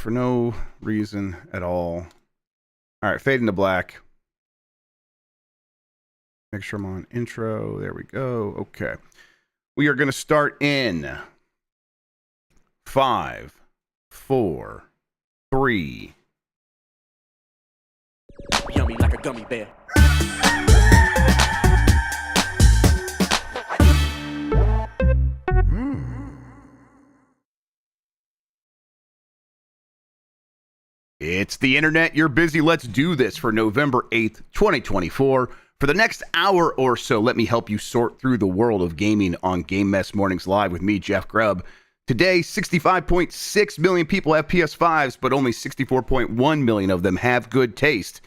for no reason at all. All right, fade into black. Make sure I'm on intro. There we go. Okay. We are going to start in 5, 4, 3. Yummy like a gummy bear. It's the internet. You're busy. Let's do this for November 8th, 2024. For the next hour or so, let me help you sort through the world of gaming on Game Mess Mornings Live with me, Jeff Grubb. Today, 65.6 million people have PS5s, but only 64.1 million of them have good taste.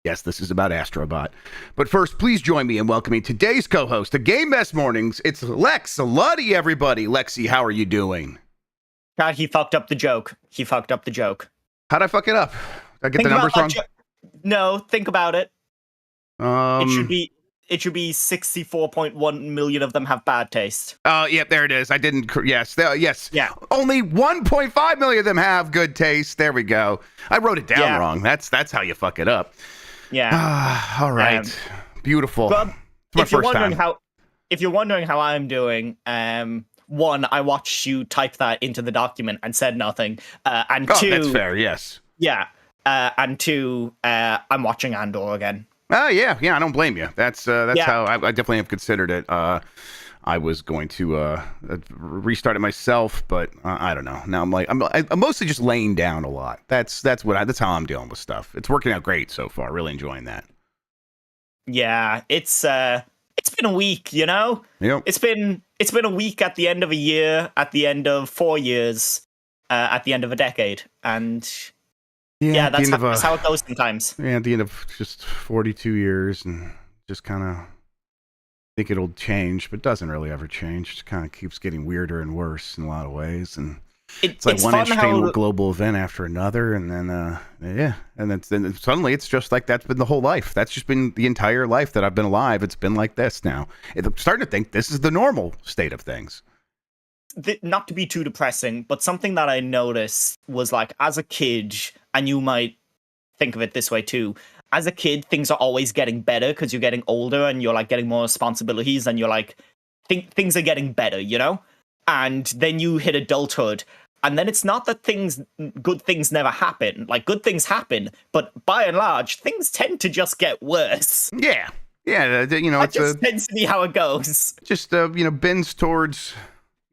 Yes, this is about Astro Bot. But first, please join me in welcoming today's co-host of Game Mess Mornings. It's Lex Luddy, everybody. Lexi, how are you doing? God, he fucked up the joke. How'd I fuck it up? Did I get Think the numbers wrong? No, think about it. It should be 64.1 million of them have bad taste. Oh, yeah, there it is. I didn't. Yes. Yes. Yeah. Only 1.5 million of them have good taste. There we go. I wrote it down wrong. That's how you fuck it up. Yeah. All right. Beautiful. Grubb, It's my first time. If you're wondering how I'm doing, one, I watched you type that into the document and said nothing. And two, that's fair. Yes. Yeah. And two, I'm watching Andor again. Oh, yeah. I don't blame you. That's how I definitely have considered it. I was going to restart it myself, but I don't know. Now I'm mostly just laying down a lot. That's how I'm dealing with stuff. It's working out great so far. Really enjoying that. Yeah, it's been a week, you know? Yep. It's been a week at the end of a year, at the end of 4 years, at the end of a decade, and yeah, that's how it goes sometimes. Yeah, at the end of just 42 years, and just kind of think it'll change, but doesn't really ever change. It just kind of keeps getting weirder and worse in a lot of ways, and it's like one interesting global event after another, and then then suddenly it's just like that's been the whole life. That's just been the entire life that I've been alive. It's been like this now. I'm starting to think this is the normal state of things. Not to be too depressing, but something that I noticed was like as a kid, and you might think of it this way too. As a kid, things are always getting better because you're getting older and you're like getting more responsibilities, and you're like things are getting better, you know. And then you hit adulthood. And then it's not that good things never happen. Like, good things happen, but by and large, things tend to just get worse. Yeah. That just tends to be how it goes. Just, bends towards,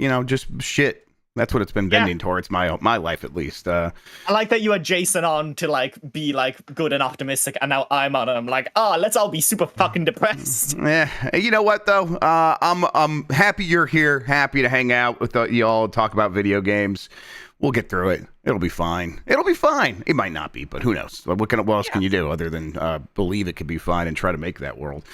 just shit. That's what it's been bending towards, my life at least. I like that you had Jason on to, like, be, like, good and optimistic, and now I'm on, and I'm like, let's all be super fucking depressed. Yeah. You know what, though? I'm happy you're here, happy to hang out with y'all, talk about video games. We'll get through it. It'll be fine. It might not be, but who knows? What else can you do other than believe it could be fine and try to make that world?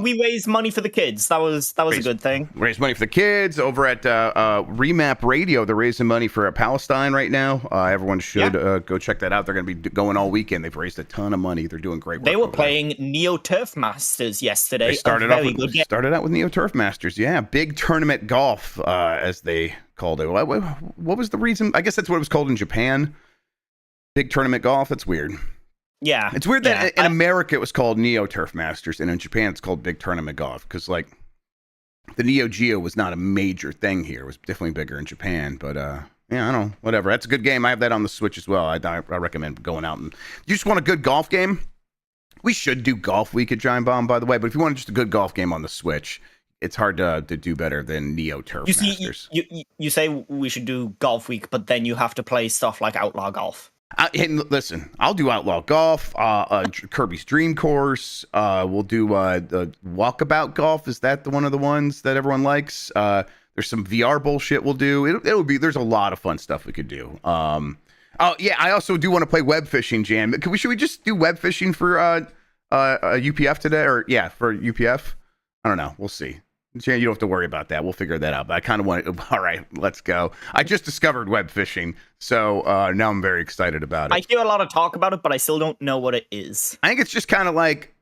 We raised money for the kids. That was a good thing. Raise money for the kids over at Remap Radio. They're raising money for Palestine right now. Everyone should go check that out. They're going to be going all weekend. They've raised a ton of money. They're doing great work. They were playing Neo Turf Masters yesterday. They started out with Neo Turf Masters. Yeah, big tournament golf, as they called it. What was the reason? I guess that's what it was called in Japan. Big tournament golf. That's weird. Yeah. It's weird that in America it was called Neo Turf Masters, and in Japan it's called Big Tournament Golf, because like the Neo Geo was not a major thing here. It was definitely bigger in Japan, but I don't know, whatever. That's a good game. I have that on the Switch as well. I recommend going out and you just want a good golf game. We should do Golf Week at Giant Bomb, by the way, but if you want just a good golf game on the Switch, it's hard to do better than Neo Turf Masters. You say we should do Golf Week, but then you have to play stuff like Outlaw Golf. Listen, I'll do Outlaw Golf, Kirby's Dream Course. We'll do the Walkabout Golf. Is that one of the ones that everyone likes? There's some VR bullshit we'll do. There's a lot of fun stuff we could do. I also do want to play web fishing jam. Should we just do web fishing for UPF today? For UPF? I don't know. We'll see. You don't have to worry about that. We'll figure that out. But I kind of want to. All right, let's go. I just discovered web fishing, so now I'm very excited about it. I hear a lot of talk about it, but I still don't know what it is. I think it's just kind of like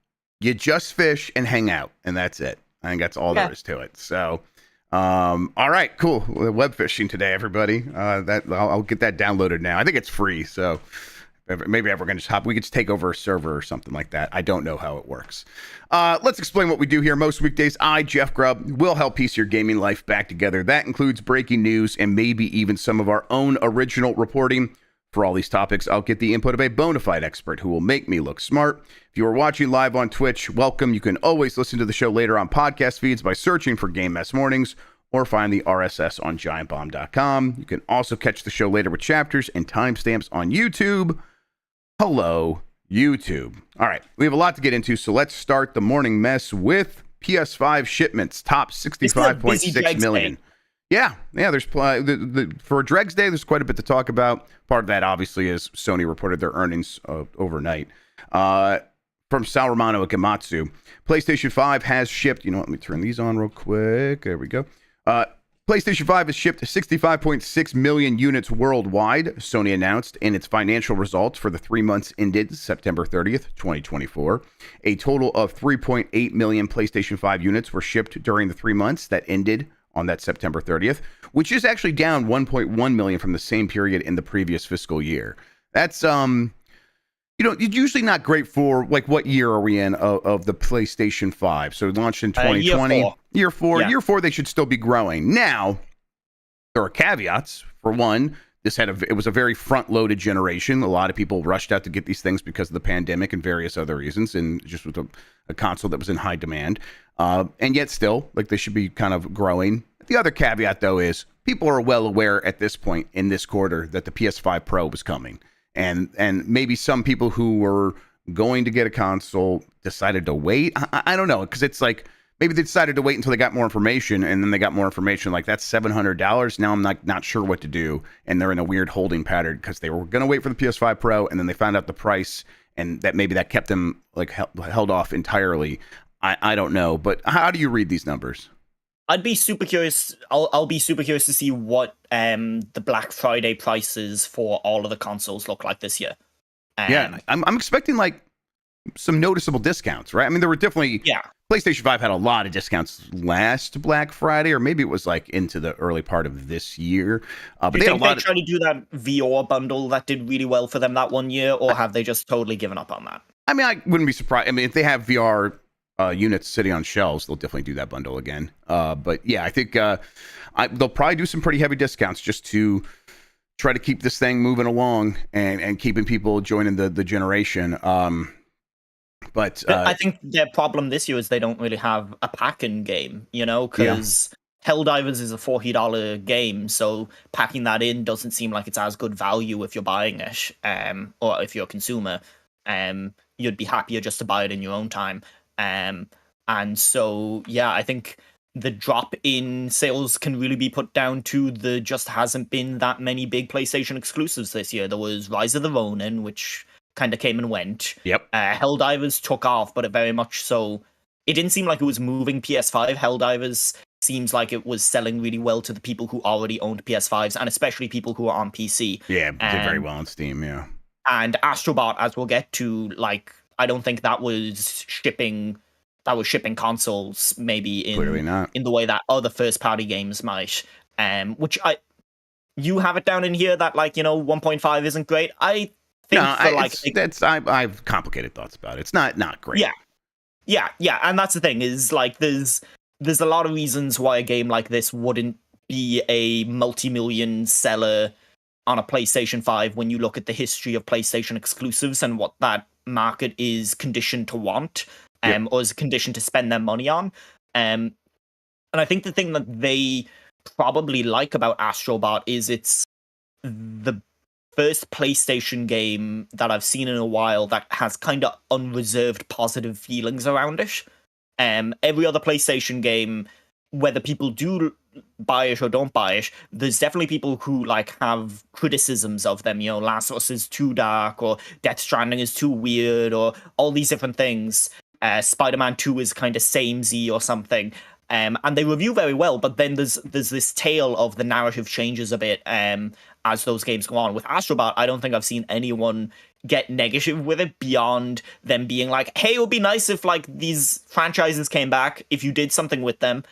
you just fish and hang out, and that's it. I think that's all there is to it. So All right, cool. Web fishing today, everybody. I'll get that downloaded now. I think it's free, so maybe we're gonna just hop. We could just take over a server or something like that. I don't know how it works. Let's explain what we do here. Most weekdays, I, Jeff Grubb, will help piece your gaming life back together. That includes breaking news and maybe even some of our own original reporting. For all these topics, I'll get the input of a bona fide expert who will make me look smart. If you are watching live on Twitch, welcome. You can always listen to the show later on podcast feeds by searching for Game Mess Mornings or find the RSS on giantbomb.com. You can also catch the show later with chapters and timestamps on YouTube. Hello, YouTube. All right, we have a lot to get into, so let's start the morning mess with PS5 shipments, top 65.6 million. Yeah. There's for Dregs Day. There's quite a bit to talk about. Part of that, obviously, is Sony reported their earnings overnight. From Sal Romano at Gamatsu, PlayStation 5 has shipped. You know what? Let me turn these on real quick. There we go. PlayStation 5 has shipped 65.6 million units worldwide. Sony announced in its financial results for the 3 months ended September 30th, 2024. A total of 3.8 million PlayStation 5 units were shipped during the 3 months that ended on that September 30th, which is actually down 1.1 million from the same period in the previous fiscal year. That's it's usually not great for, like, what year are we in of the PlayStation 5? So it launched in 2020. Year four. Yeah. Year four, they should still be growing. Now, there are caveats. For one, it was a very front-loaded generation. A lot of people rushed out to get these things because of the pandemic and various other reasons, and just with a console that was in high demand. And yet still, like, they should be kind of growing. The other caveat, though, is people are well aware at this point in this quarter that the PS5 Pro was coming. And maybe some people who were going to get a console decided to wait. I don't know, because it's like maybe they decided to wait until they got more information, and then they got more information like that's $700. Now I'm not sure what to do, and they're in a weird holding pattern because they were going to wait for the PS5 Pro, and then they found out the price, and that maybe that kept them like held off entirely. I don't know, but how do you read these numbers? I'd be super curious. I'll be super curious to see what the Black Friday prices for all of the consoles look like this year. Yeah, I'm expecting like some noticeable discounts, right? I mean, there were definitely PlayStation 5 had a lot of discounts last Black Friday, or maybe it was like into the early part of this year. But do you think they tried to do that VR bundle that did really well for them that one year, or have they just totally given up on that? I mean, I wouldn't be surprised. I mean, if they have VR units sitting on shelves, they'll definitely do that bundle again. But yeah, I think they'll probably do some pretty heavy discounts just to try to keep this thing moving along and keeping people joining the generation. But I think their problem this year is they don't really have a pack-in game, because Helldivers is a $40 game, so packing that in doesn't seem like it's as good value if you're buying it, or if you're a consumer. You'd be happier just to buy it in your own time. And so, yeah, I think the drop in sales can really be put down to the just hasn't been that many big PlayStation exclusives this year. There was Rise of the Ronin, which kind of came and went. Yep. Helldivers took off, but it very much so. It didn't seem like it was moving PS5. Helldivers seems like it was selling really well to the people who already owned PS5s, and especially people who are on PC. Yeah, it did very well on Steam, yeah. And Astro Bot, as we'll get to, like, I don't think that was shipping consoles maybe in the way that other first party games might. Which you have it down in here that, like, 1.5 isn't great. I think I have complicated thoughts about it. It's not great. Yeah, and that's the thing is, like, there's a lot of reasons why a game like this wouldn't be a multi-million seller on a PlayStation 5 when you look at the history of PlayStation exclusives and what that market is conditioned to want, or is conditioned to spend their money on. And I think the thing that they probably like about Astro Bot is it's the first PlayStation game that I've seen in a while that has kind of unreserved positive feelings around it. Every other PlayStation game, whether people do buy it or don't buy it, there's definitely people who, like, have criticisms of them. Last of Us is too dark, or Death Stranding is too weird, or all these different things. Spider-Man 2 is kind of samey or something. And they review very well, but then there's this tale of the narrative changes a bit as those games go on. With Astro Bot, I don't think I've seen anyone get negative with it beyond them being like, hey, it would be nice if, like, these franchises came back, if you did something with them.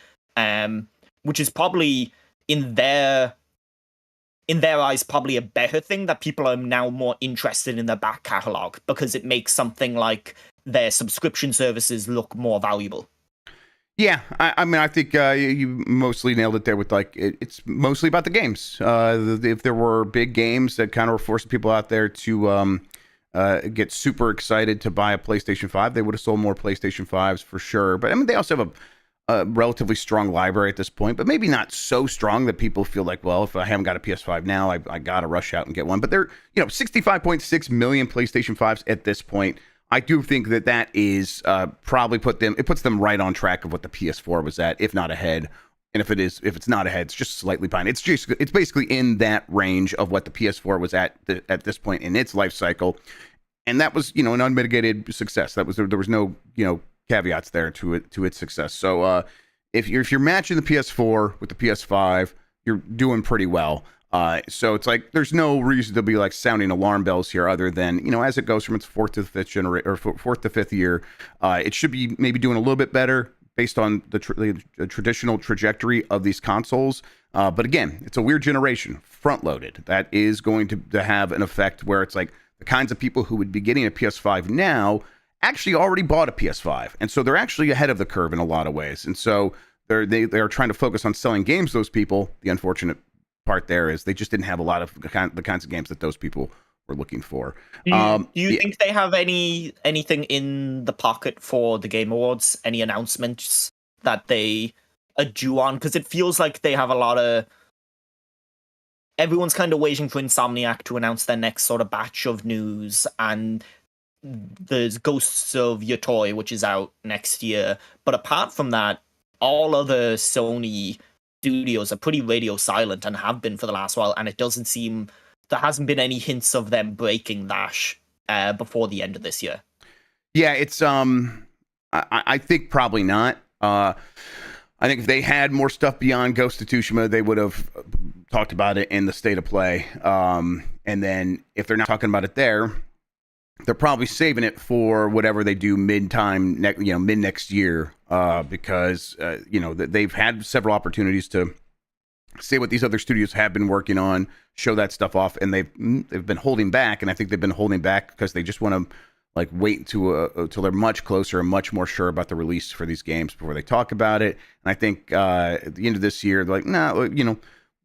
which is probably in their eyes probably a better thing, that people are now more interested in their back catalog because it makes something like their subscription services look more valuable. Yeah, I mean, I think you mostly nailed it there with like, it's mostly about the games. If there were big games that kind of were forcing people out there to get super excited to buy a PlayStation 5, they would have sold more PlayStation 5s for sure. But I mean, they also have a relatively strong library at this point, but maybe not so strong that people feel like, well, if I haven't got a PS5 now, I got to rush out and get one. But they're, 65.6 million PlayStation 5s at this point. I do think that is probably puts them right on track of what the PS4 was at, if not ahead. And if it's not ahead, it's just slightly behind. It's basically in that range of what the PS4 was at this point in its life cycle. And that was, an unmitigated success. There was no, caveats there to its success. So if you're matching the PS4 with the PS5, you're doing pretty well. So it's like there's no reason to be like sounding alarm bells here, other than as it goes from its fourth to fifth year, it should be maybe doing a little bit better based on the traditional trajectory of these consoles. But again, it's a weird generation, front loaded. That is going to have an effect where it's like the kinds of people who would be getting a PS5 now actually already bought a PS5, and so they're actually ahead of the curve in a lot of ways. And so they're trying to focus on selling games to those people. The unfortunate part there is they just didn't have a lot of the kinds of games that those people were looking for. Do you think they have anything in the pocket for the Game Awards? Any announcements that they are due on? Because it feels like they have a lot of... Everyone's kind of waiting for Insomniac to announce their next sort of batch of news, and there's Ghosts of Your Toy, which is out next year. But apart from that, all other Sony studios are pretty radio silent and have been for the last while, and it doesn't seem there hasn't been any hints of them breaking that before the end of this year. Yeah, it's I think probably not. I think if they had more stuff beyond Ghost of Tsushima, they would have talked about it in the state of play. And then if they're not talking about it there, they're probably saving it for whatever they do mid next year, because they've had several opportunities to say what these other studios have been working on, show that stuff off, and they've been holding back. And I think they've been holding back because they just want to like wait till they're much closer and much more sure about the release for these games before they talk about it. And I think at the end of this year, they're like, no,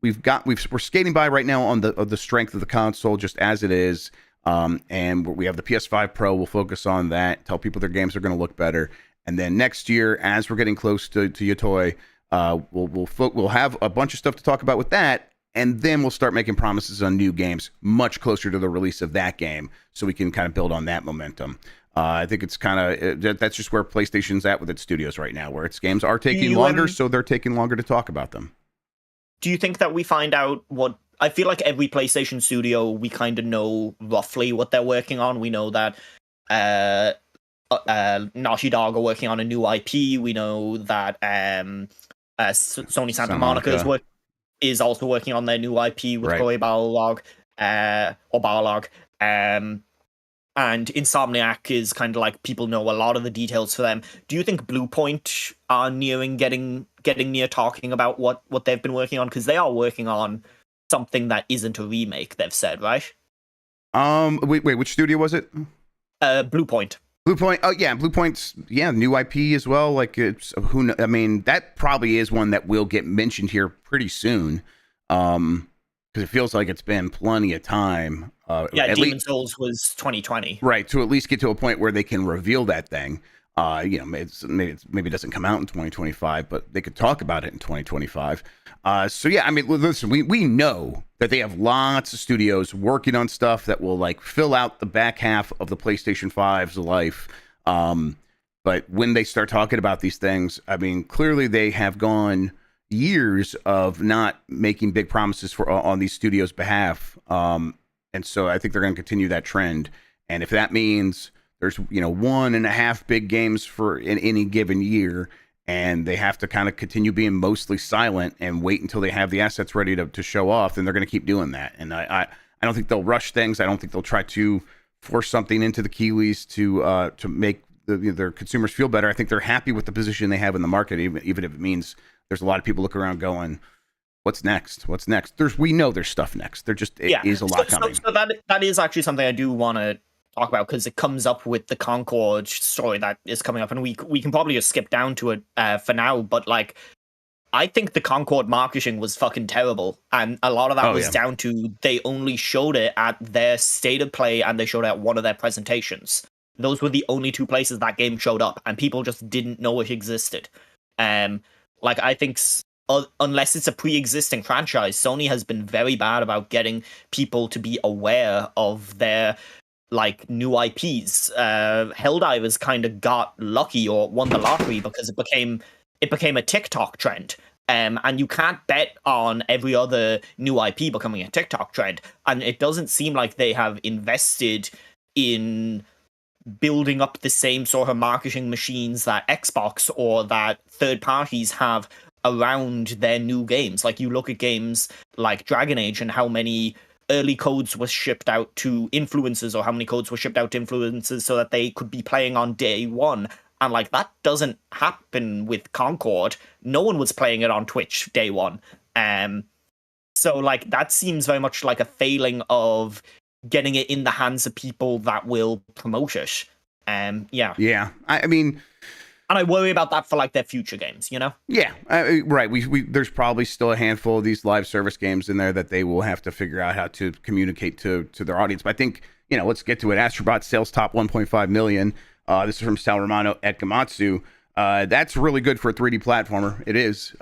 we're skating by right now on the strength of the console just as it is. And we have the PS5 Pro. We'll focus on that, tell people their games are going to look better. And then next year, as we're getting close to your toy, we'll have a bunch of stuff to talk about with that. And then we'll start making promises on new games much closer to the release of that game, so we can kind of build on that momentum. I think it's kind of that's just where PlayStation's at with its studios right now, where its games are taking longer, so they're taking longer to talk about them. Do you think that we find out what... I feel like every PlayStation studio, we kind of know roughly what they're working on. We know that Naughty Dog are working on a new IP. We know that Sony Santa Monica is also working on their new IP with Chloe Balrog, or Balrog. And Insomniac is kind of like, people know a lot of the details for them. Do you think Bluepoint are nearing getting near talking about what they've been working on? Because they are working on something that isn't a remake, they've said, right? Wait, which studio was it? Bluepoint. Bluepoint. Oh yeah, Bluepoint's new IP as well. Like I mean, that probably is one that will get mentioned here pretty soon. Because it feels like it's been plenty of time. Demon's Souls was 2020. Right, to at least get to a point where they can reveal that thing. Maybe it doesn't come out in 2025, but they could talk about it in 2025. So yeah, I mean, listen, we know that they have lots of studios working on stuff that will like fill out the back half of the PlayStation 5's life. But when they start talking about these things, I mean, clearly they have gone years of not making big promises on these studios' behalf. And so I think they're going to continue that trend. And if that means there's 1.5 big games in any given year, and they have to kind of continue being mostly silent and wait until they have the assets ready to show off, then they're going to keep doing that. And I don't think they'll rush things. I don't think they'll try to force something into the Keeleys to make their consumers feel better. I think they're happy with the position they have in the market, even if it means there's a lot of people looking around going, what's next? What's next? We know there's stuff next. There just is a lot coming. So that is actually something I do want to talk about, because it comes up with the Concord story that is coming up, and we can probably just skip down to it for now. But like, I think the Concord marketing was fucking terrible, and a lot of that was down to they only showed it at their state of play, and they showed it at one of their presentations. Those were the only two places that game showed up, and people just didn't know it existed. Like, I think unless it's a pre-existing franchise, Sony has been very bad about getting people to be aware of their like new IPs. Helldivers kind of got lucky or won the lottery because it became a TikTok trend. And you can't bet on every other new IP becoming a TikTok trend. And it doesn't seem like they have invested in building up the same sort of marketing machines that Xbox or that third parties have around their new games. Like, you look at games like Dragon Age and how many early codes were shipped out to influencers, or how many codes were shipped out to influencers so that they could be playing on day one. And like, that doesn't happen with Concord. No one was playing it on Twitch day one. So like, that seems very much like a failing of getting it in the hands of people that will promote it. Yeah. I mean, and I worry about that for like their future games, you know? Yeah, right. We there's probably still a handful of these live service games in there that they will have to figure out how to communicate to their audience. But I think, let's get to it. Astro Bot sales top 1.5 million. This is from Sal Romano at Gamatsu. That's really good for a 3D platformer. It is.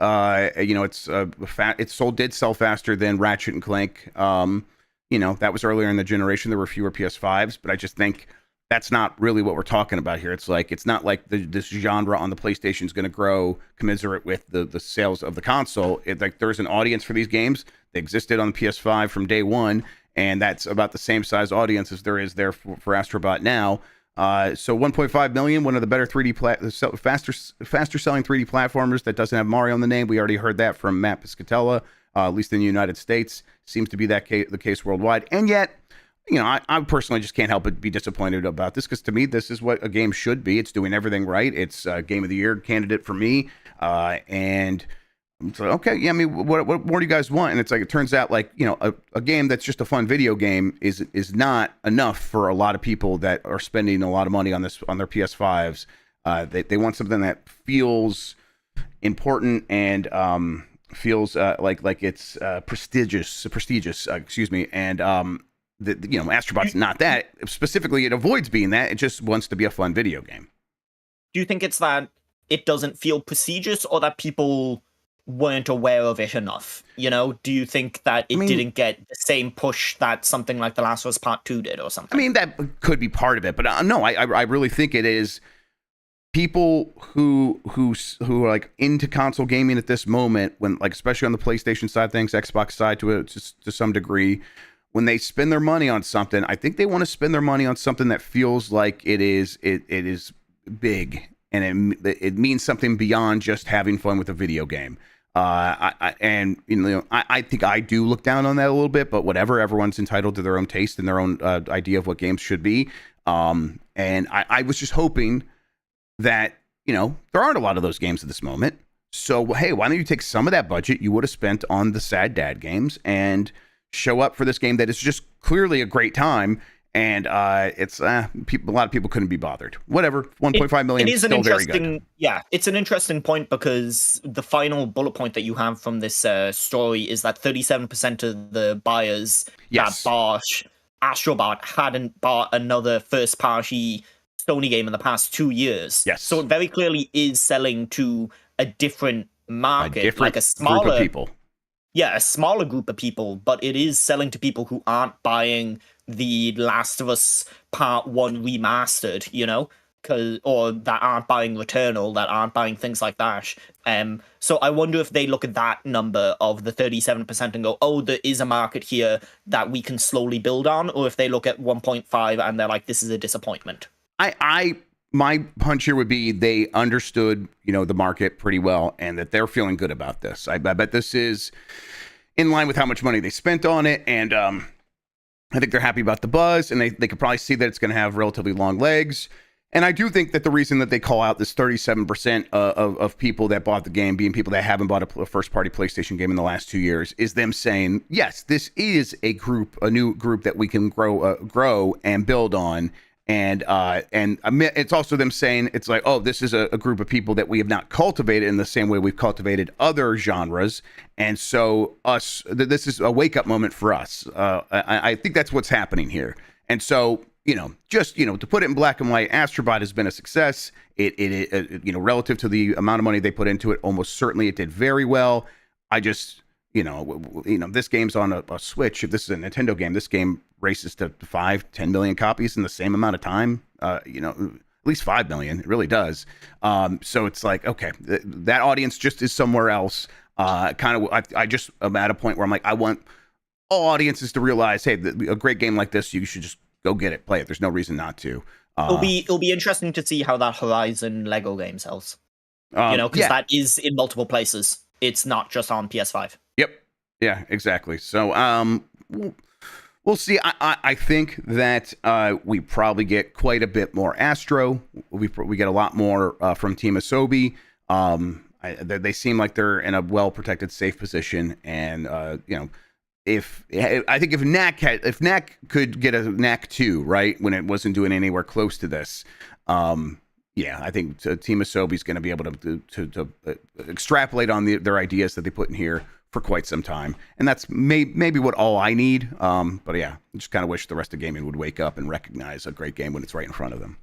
It did sell faster than Ratchet and Clank. That was earlier in the generation. There were fewer PS5s, but I just think that's not really what we're talking about here. It's not like this genre on the PlayStation is going to grow commensurate with the sales of the console. Like, there's an audience for these games. They existed on the PS5 from day one, and that's about the same size audience as there is there for Astro Bot now. So 1.5 million, one of the better 3D faster selling 3D platformers that doesn't have Mario in the name. We already heard that from Matt Piscatella, at least in the United States. Seems to be the case worldwide, and yet, I personally just can't help but be disappointed about this, because to me, this is what a game should be. It's doing everything right. It's a Game of the Year candidate for me. And so, okay, yeah, I mean, what more do you guys want? And it's like, it turns out, like, a game that's just a fun video game is not enough for a lot of people that are spending a lot of money on their PS5s. They want something that feels important and feels like it's prestigious. And Astro Bot's not that. Specifically, it avoids being that. It just wants to be a fun video game. Do you think it's that it doesn't feel prestigious, or that people weren't aware of it enough? Do you think that it didn't get the same push that something like The Last of Us Part 2 did or something? I mean, that could be part of it, but no, I really think it is people who are like into console gaming at this moment, when, like, especially on the PlayStation side of things, Xbox side to some degree, when they spend their money on something, I think they want to spend their money on something that feels like it is big, and it means something beyond just having fun with a video game. I think I do look down on that a little bit, but whatever. Everyone's entitled to their own taste and their own idea of what games should be. And I was just hoping that there aren't a lot of those games at this moment. So hey, why don't you take some of that budget you would have spent on the sad dad games and show up for this game that is just clearly a great time, and it's a lot of people couldn't be bothered. Whatever, 1.5 million is still very good. Yeah, it's an interesting point, because the final bullet point that you have from this story is that 37% of the buyers that bought Astro Bot hadn't bought another first-party Sony game in the past 2 years. Yes, so it very clearly is selling to a different market, like a smaller group of people. Yeah, a smaller group of people, but it is selling to people who aren't buying the Last of Us Part 1 remastered, or that aren't buying Returnal, that aren't buying things like that. So I wonder if they look at that number of the 37% and go, oh, there is a market here that we can slowly build on, or if they look at 1.5 and they're like, this is a disappointment. My hunch here would be they understood, the market pretty well, and that they're feeling good about this. I bet this is in line with how much money they spent on it, and I think they're happy about the buzz, and they could probably see that it's going to have relatively long legs. And I do think that the reason that they call out this 37% of people that bought the game being people that haven't bought a first-party PlayStation game in the last 2 years is them saying, yes, this is a new group that we can grow and build on. And it's also them saying, it's like, oh, this is a group of people that we have not cultivated in the same way we've cultivated other genres. And so this is a wake-up moment for us. I think that's what's happening here. And so, to put it in black and white, Astro Bot has been a success. It relative to the amount of money they put into it, almost certainly it did very well. I just, this game's on a Switch. If this is a Nintendo game, this game races to 5-10 million copies in the same amount of time. At least 5 million. It really does. So it's like, okay, that audience just is somewhere else. I just am at a point where I'm like, I want all audiences to realize, hey, a great game like this, you should just go get it, play it. There's no reason not to. It'll be interesting to see how that Horizon Lego game sells. Because that is in multiple places. It's not just on PS5. Yep. Yeah, exactly. So we'll see. I think that we probably get quite a bit more Astro. We get a lot more from Team Asobi. They seem like they're in a well-protected, safe position. And, if Knack could get a Knack 2, right, when it wasn't doing anywhere close to this, I think Team Asobi's going to be able to extrapolate on their ideas that they put in here for quite some time, and that's maybe what all I need. But yeah, I just kind of wish the rest of gaming would wake up and recognize a great game when it's right in front of them.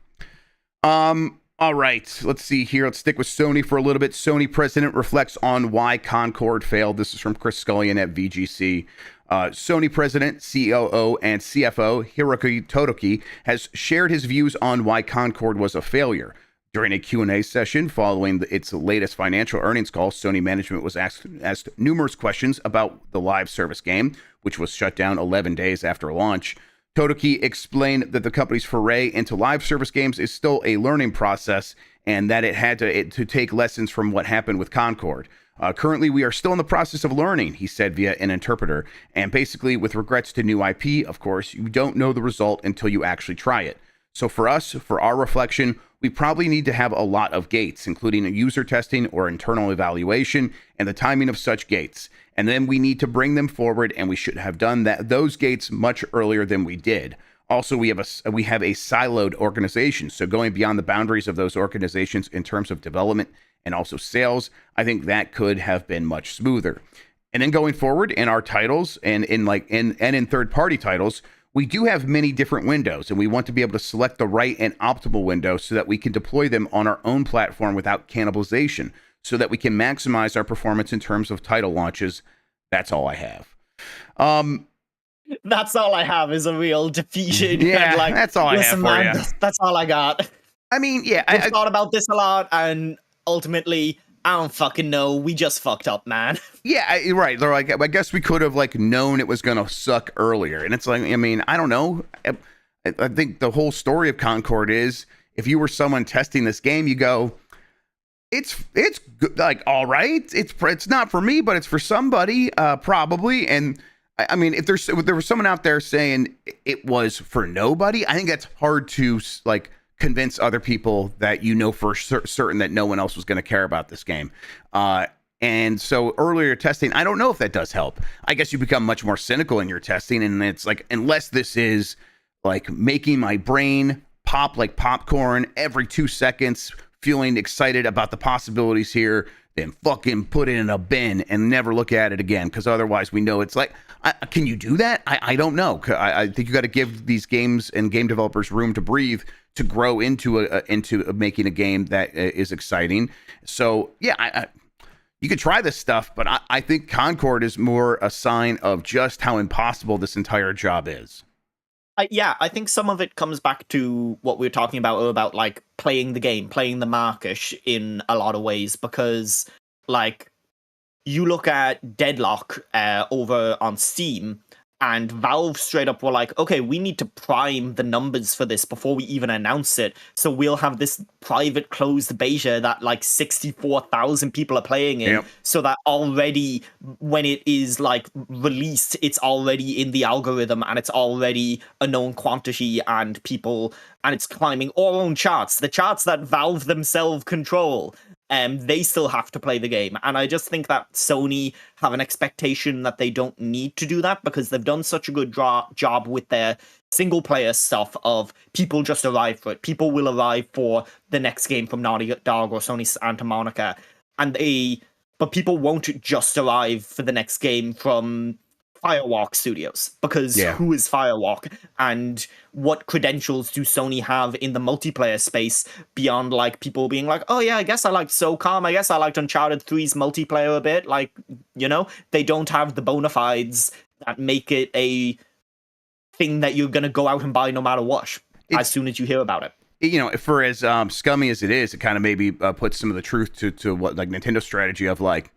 All right, let's see here. Let's stick with Sony for a little bit. Sony president reflects on why Concord failed. This is from Chris Scullion at VGC. Sony president, COO, and CFO Hiroki Totoki has shared his views on why Concord was a failure. During a Q&A session following its latest financial earnings call, Sony management was asked numerous questions about the live service game, which was shut down 11 days after launch. Totoki explained that the company's foray into live service games is still a learning process and that it had to take lessons from what happened with Concord. Currently, we are still in the process of learning, he said via an interpreter. And basically, with regrets to new IP, of course, you don't know the result until you actually try it. So for us, for our reflection, we probably need to have a lot of gates, including a user testing or internal evaluation and the timing of such gates. And then we need to bring them forward, and we should have done those gates much earlier than we did. Also, we have a siloed organization, so going beyond the boundaries of those organizations in terms of development and also sales, I think that could have been much smoother. And then going forward in our titles and in third-party titles, we do have many different windows, and we want to be able to select the right and optimal window so that we can deploy them on our own platform without cannibalization, so that we can maximize our performance in terms of title launches. That's all I have. That's all I have is a real defeated. Yeah, that's all I have for you. That's all I got. I mean, yeah, I've thought about this a lot, and ultimately, I don't fucking know. We just fucked up, man. Yeah, right. They're like, I guess we could have known it was gonna suck earlier, and it's like, I mean, I don't know. I think the whole story of Concord is, if you were someone testing this game, you go, it's good, all right. It's not for me, but it's for somebody, probably. And I mean, if there was someone out there saying it was for nobody, I think that's hard to convince other people that for certain that no one else was going to care about this game. And so earlier testing, I don't know if that does help. I guess you become much more cynical in your testing, and it's like, unless this is making my brain pop like popcorn every 2 seconds, feeling excited about the possibilities here, then fucking put it in a bin and never look at it again. Because otherwise, we know it's can you do that? I don't know. I think you got to give these games and game developers room to breathe, to grow into making a game that is exciting. So yeah, you could try this stuff, but I think Concord is more a sign of just how impossible this entire job is. I think some of it comes back to what we were talking about playing the game, playing the market in a lot of ways, because you look at Deadlock over on Steam, And Valve straight up were like, okay, we need to prime the numbers for this before we even announce it. So we'll have this private closed beta that like 64,000 people are playing in. Yep. So that already, when it is like released, it's already in the algorithm and it's already a known quantity and people, and it's climbing our own charts, the charts that Valve themselves control. They still have to play the game. And I just think that Sony have an expectation that they don't need to do that because they've done such a good job with their single player stuff of people just arrive for it. People will arrive for the next game from Naughty Dog or Sony Santa Monica. But people won't just arrive for the next game from Firewalk Studios, because who is Firewalk and what credentials do Sony have in the multiplayer space beyond like people being like, oh yeah, I guess I liked SOCOM, I guess I liked Uncharted 3's multiplayer a bit, like, you know, they don't have the bona fides that make it a thing that you're gonna go out and buy no matter what as soon as you hear about it. You know, for as scummy as it is, it kind of maybe puts some of the truth to what like Nintendo's strategy of like,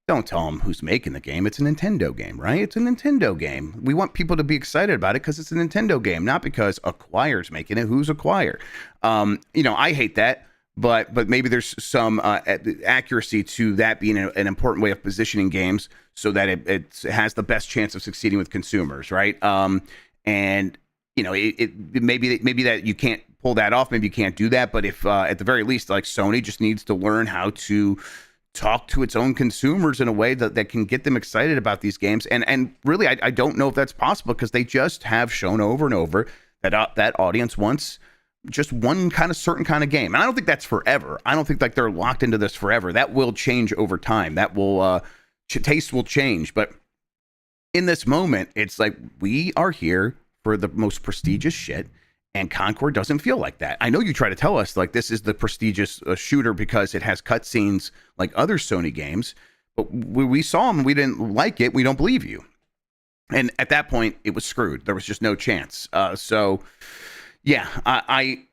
don't tell them who's making the game. It's a Nintendo game, right? It's a Nintendo game. We want people to be excited about it because it's a Nintendo game, not because Acquire's making it. Who's Acquire? You know, I hate that, but maybe there's some accuracy to that being an important way of positioning games so that it has the best chance of succeeding with consumers, right? And you know, maybe that you can't pull that off. Maybe you can't do that. But if at the very least, like Sony just needs to learn how to talk to its own consumers in a way that can get them excited about these games. And really, I don't know if that's possible because they just have shown over and over that that audience wants just one kind of certain kind of game. And I don't think that's forever. I don't think like they're locked into this forever. That will change over time. That will, taste will change. But in this moment, it's like we are here for the most prestigious shit. And Concord doesn't feel like that. I know you try to tell us like this is the prestigious shooter because it has cutscenes like other Sony games, but we saw them, we didn't like it, we don't believe you. And at that point, it was screwed. There was just no chance. So, yeah, I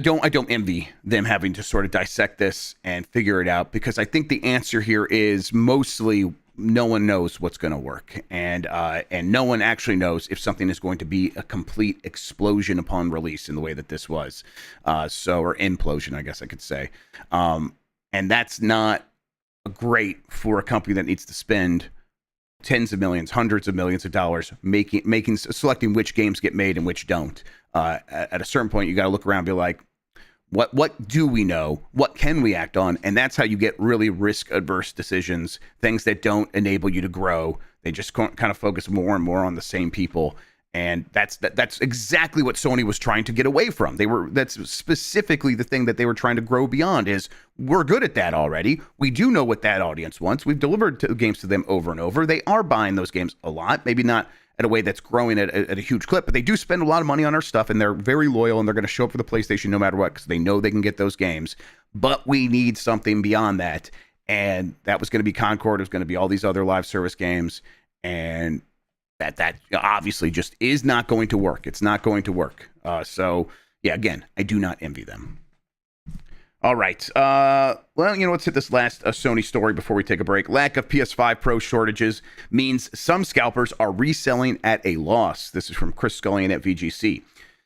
don't envy them having to sort of dissect this and figure it out because I think the answer here is mostly no one knows what's going to work, and no one actually knows if something is going to be a complete explosion upon release in the way that this was, or implosion, I guess I could say, and that's not great for a company that needs to spend tens of millions, hundreds of millions of dollars selecting which games get made and which don't. At a certain point, you got to look around and be like, What do we know? What can we act on? And that's how you get really risk-averse decisions, things that don't enable you to grow. They just kind of focus more and more on the same people. And that's exactly what Sony was trying to get away from. That's specifically the thing that they were trying to grow beyond is we're good at that already. We do know what that audience wants. We've delivered games to them over and over. They are buying those games a lot, maybe not at a way that's growing at a huge clip, but they do spend a lot of money on our stuff, and they're very loyal, and they're going to show up for the PlayStation no matter what because they know they can get those games. But we need something beyond that, and that was going to be Concord. It was going to be all these other live service games, and that obviously just is not going to work. It's not going to work. So, yeah, again, I do not envy them. All right. Well, let's hit this last Sony story before we take a break. Lack of PS5 Pro shortages means some scalpers are reselling at a loss. This is from Chris Scullion at VGC.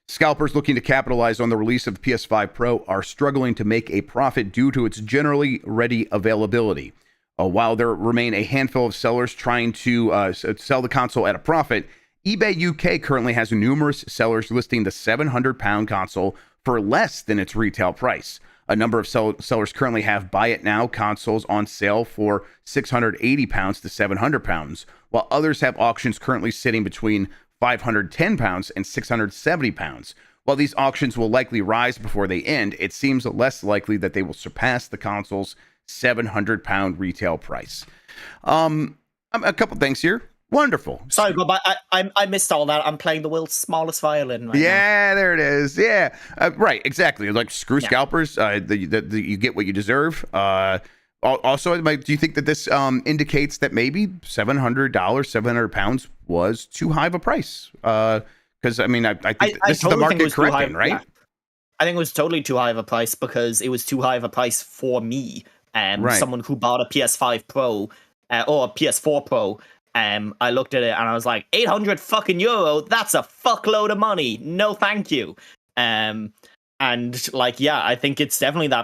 Scalpers looking to capitalize on the release of the PS5 Pro are struggling to make a profit due to its generally ready availability. While there remain a handful of sellers trying to sell the console at a profit, eBay UK currently has numerous sellers listing the £700 console for less than its retail price. A number of sellers currently have buy it now consoles on sale for £680 to £700, while others have auctions currently sitting between £510 and £670. While these auctions will likely rise before they end, it seems less likely that they will surpass the console's £700 retail price. A couple things here. Wonderful. Sorry, but I missed all that. I'm playing the world's smallest violin right now. There it is. Yeah, right, exactly. Like, screw scalpers. You get what you deserve. Also, do you think that this indicates that maybe £700 was too high of a price? Because, I mean, I think this is the market correcting, right? Yeah. I think it was totally too high of a price because it was too high of a price for me, someone who bought a PS5 Pro or a PS4 Pro I looked at it and I was like, 800 fucking euro. That's a fuckload of money. No, thank you. And like, yeah, I think it's definitely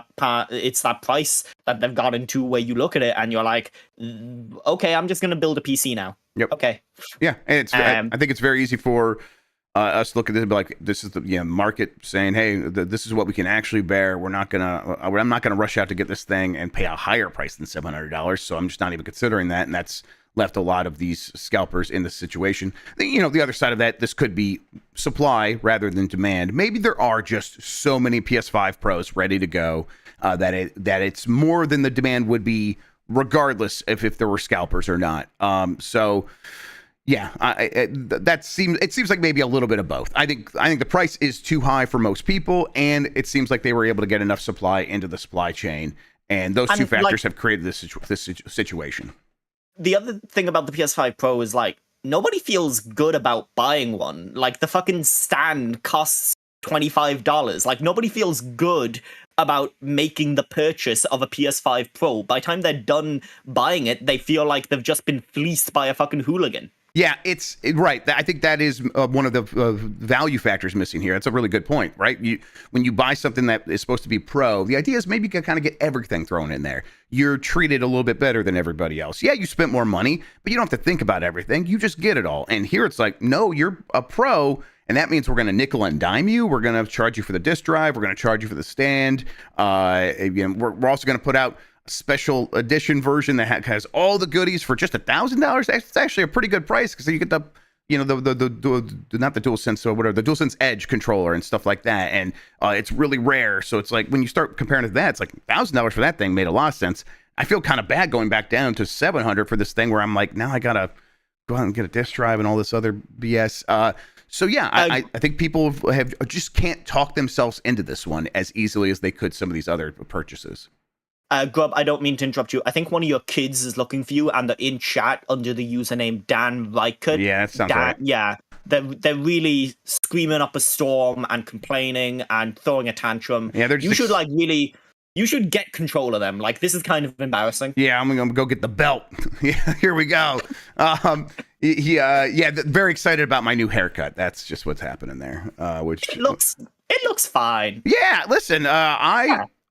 it's that price that they've got into where you look at it and you're like, okay, I'm just gonna build a PC now. Yep. Okay. Yeah, and it's I think it's very easy for us to look at this and be like, this is the market saying, hey, this is what we can actually bear. I'm not gonna rush out to get this thing and pay a higher price than $700. So I'm just not even considering that, and that's left a lot of these scalpers in this situation. The other side of that, this could be supply rather than demand. Maybe there are just so many PS5 Pros ready to go that it's more than the demand would be, regardless if there were scalpers or not. So yeah, it seems like maybe a little bit of both. I think the price is too high for most people, and it seems like they were able to get enough supply into the supply chain, and those two factors have created this situation. The other thing about the PS5 Pro is like, nobody feels good about buying one. Like, the fucking stand costs $25. Like, nobody feels good about making the purchase of a PS5 Pro. By the time they're done buying it, they feel like they've just been fleeced by a fucking hooligan. Yeah, right. I think that is one of the value factors missing here. That's a really good point, right? When you buy something that is supposed to be pro, the idea is maybe you can kind of get everything thrown in there. You're treated a little bit better than everybody else. Yeah, you spent more money, but you don't have to think about everything. You just get it all. And here it's like, no, you're a pro, and that means we're going to nickel and dime you. We're going to charge you for the disk drive. We're going to charge you for the stand. We're also going to put out special edition version that has all the goodies for just $1,000. That's actually a pretty good price, because you get the not the DualSense, so whatever, the DualSense Edge controller and stuff like that, and it's really rare. So it's like, when you start comparing it to that, it's like $1,000 for that thing made a lot of sense. I feel kind of bad going back down to $700 for this thing, where I'm like, now I gotta go out and get a disk drive and all this other BS. So yeah, I think people have just can't talk themselves into this one as easily as they could some of these other purchases. Grubb, I don't mean to interrupt you. I think one of your kids is looking for you, and they're in chat under the username Dan Reichert. Yeah, that sounds right. Yeah, they're really screaming up a storm and complaining and throwing a tantrum. Yeah, you should get control of them. Like, this is kind of embarrassing. Yeah, I'm gonna go get the belt. Yeah, here we go. Very excited about my new haircut. That's just what's happening there. Which it looks fine. Yeah, listen,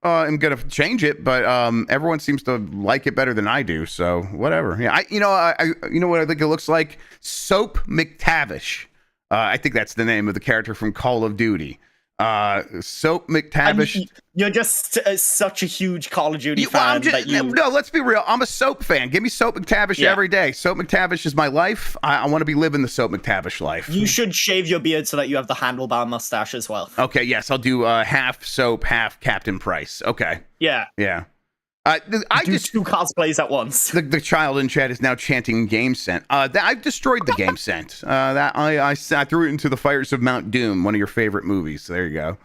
I'm gonna change it, but everyone seems to like it better than I do, so whatever. Yeah, you know what I think it looks like? Soap McTavish. I think that's the name of the character from Call of Duty. Soap McTavish. You're just such a huge Call of Duty fan. No, let's be real. I'm a Soap fan. Give me Soap McTavish every day. Soap McTavish is my life. I want to be living the Soap McTavish life. You should shave your beard so that you have the handlebar mustache as well. Okay, yes, I'll do half Soap, half Captain Price. Okay. Yeah. I do two cosplays at once. The child in chat is now chanting Game Scent. I've destroyed the Game Scent. I threw it into the fires of Mount Doom, one of your favorite movies. So there you go.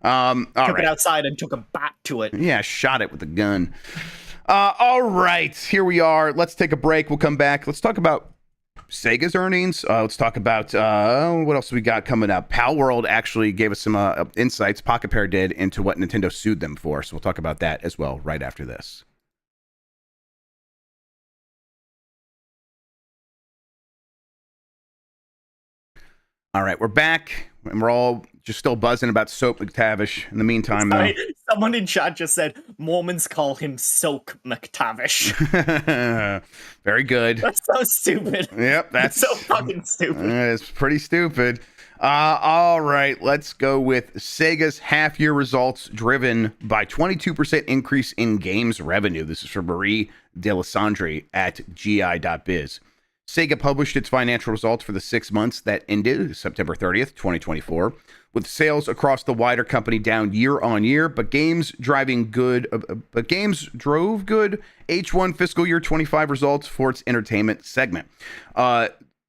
Took it outside and took a bat to it. Yeah, shot it with a gun. All right, here we are. Let's take a break. We'll come back. Let's talk about Sega's earnings. Let's talk about what else we got coming up. Palworld actually gave us some insights, Pocketpair did, into what Nintendo sued them for. So we'll talk about that as well right after this. All right, we're back, and we're all just still buzzing about Soap McTavish. In the meantime, sorry, someone in chat just said Mormons call him Soak McTavish. Very good. That's so stupid. Yep, that's so fucking stupid. It's pretty stupid. All right, let's go with Sega's half-year results, driven by 22% increase in games revenue. This is from Marie Delisandre at gi.biz. Sega published its financial results for the 6 months that ended September 30th, 2024, with sales across the wider company down year on year, but games drove good H1 fiscal year 25 results for its entertainment segment.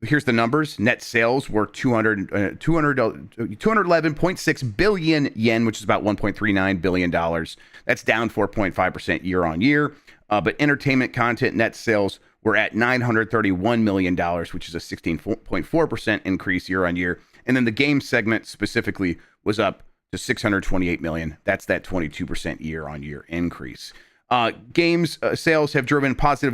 Here's the numbers. Net sales were 211.6 billion yen, which is about $1.39 billion. That's down 4.5% year on year. But entertainment content net sales were at $931 million, which is a 16.4% increase year on year. And then the game segment specifically was up to $628 million. That's that 22% year on year increase. Games sales have driven positive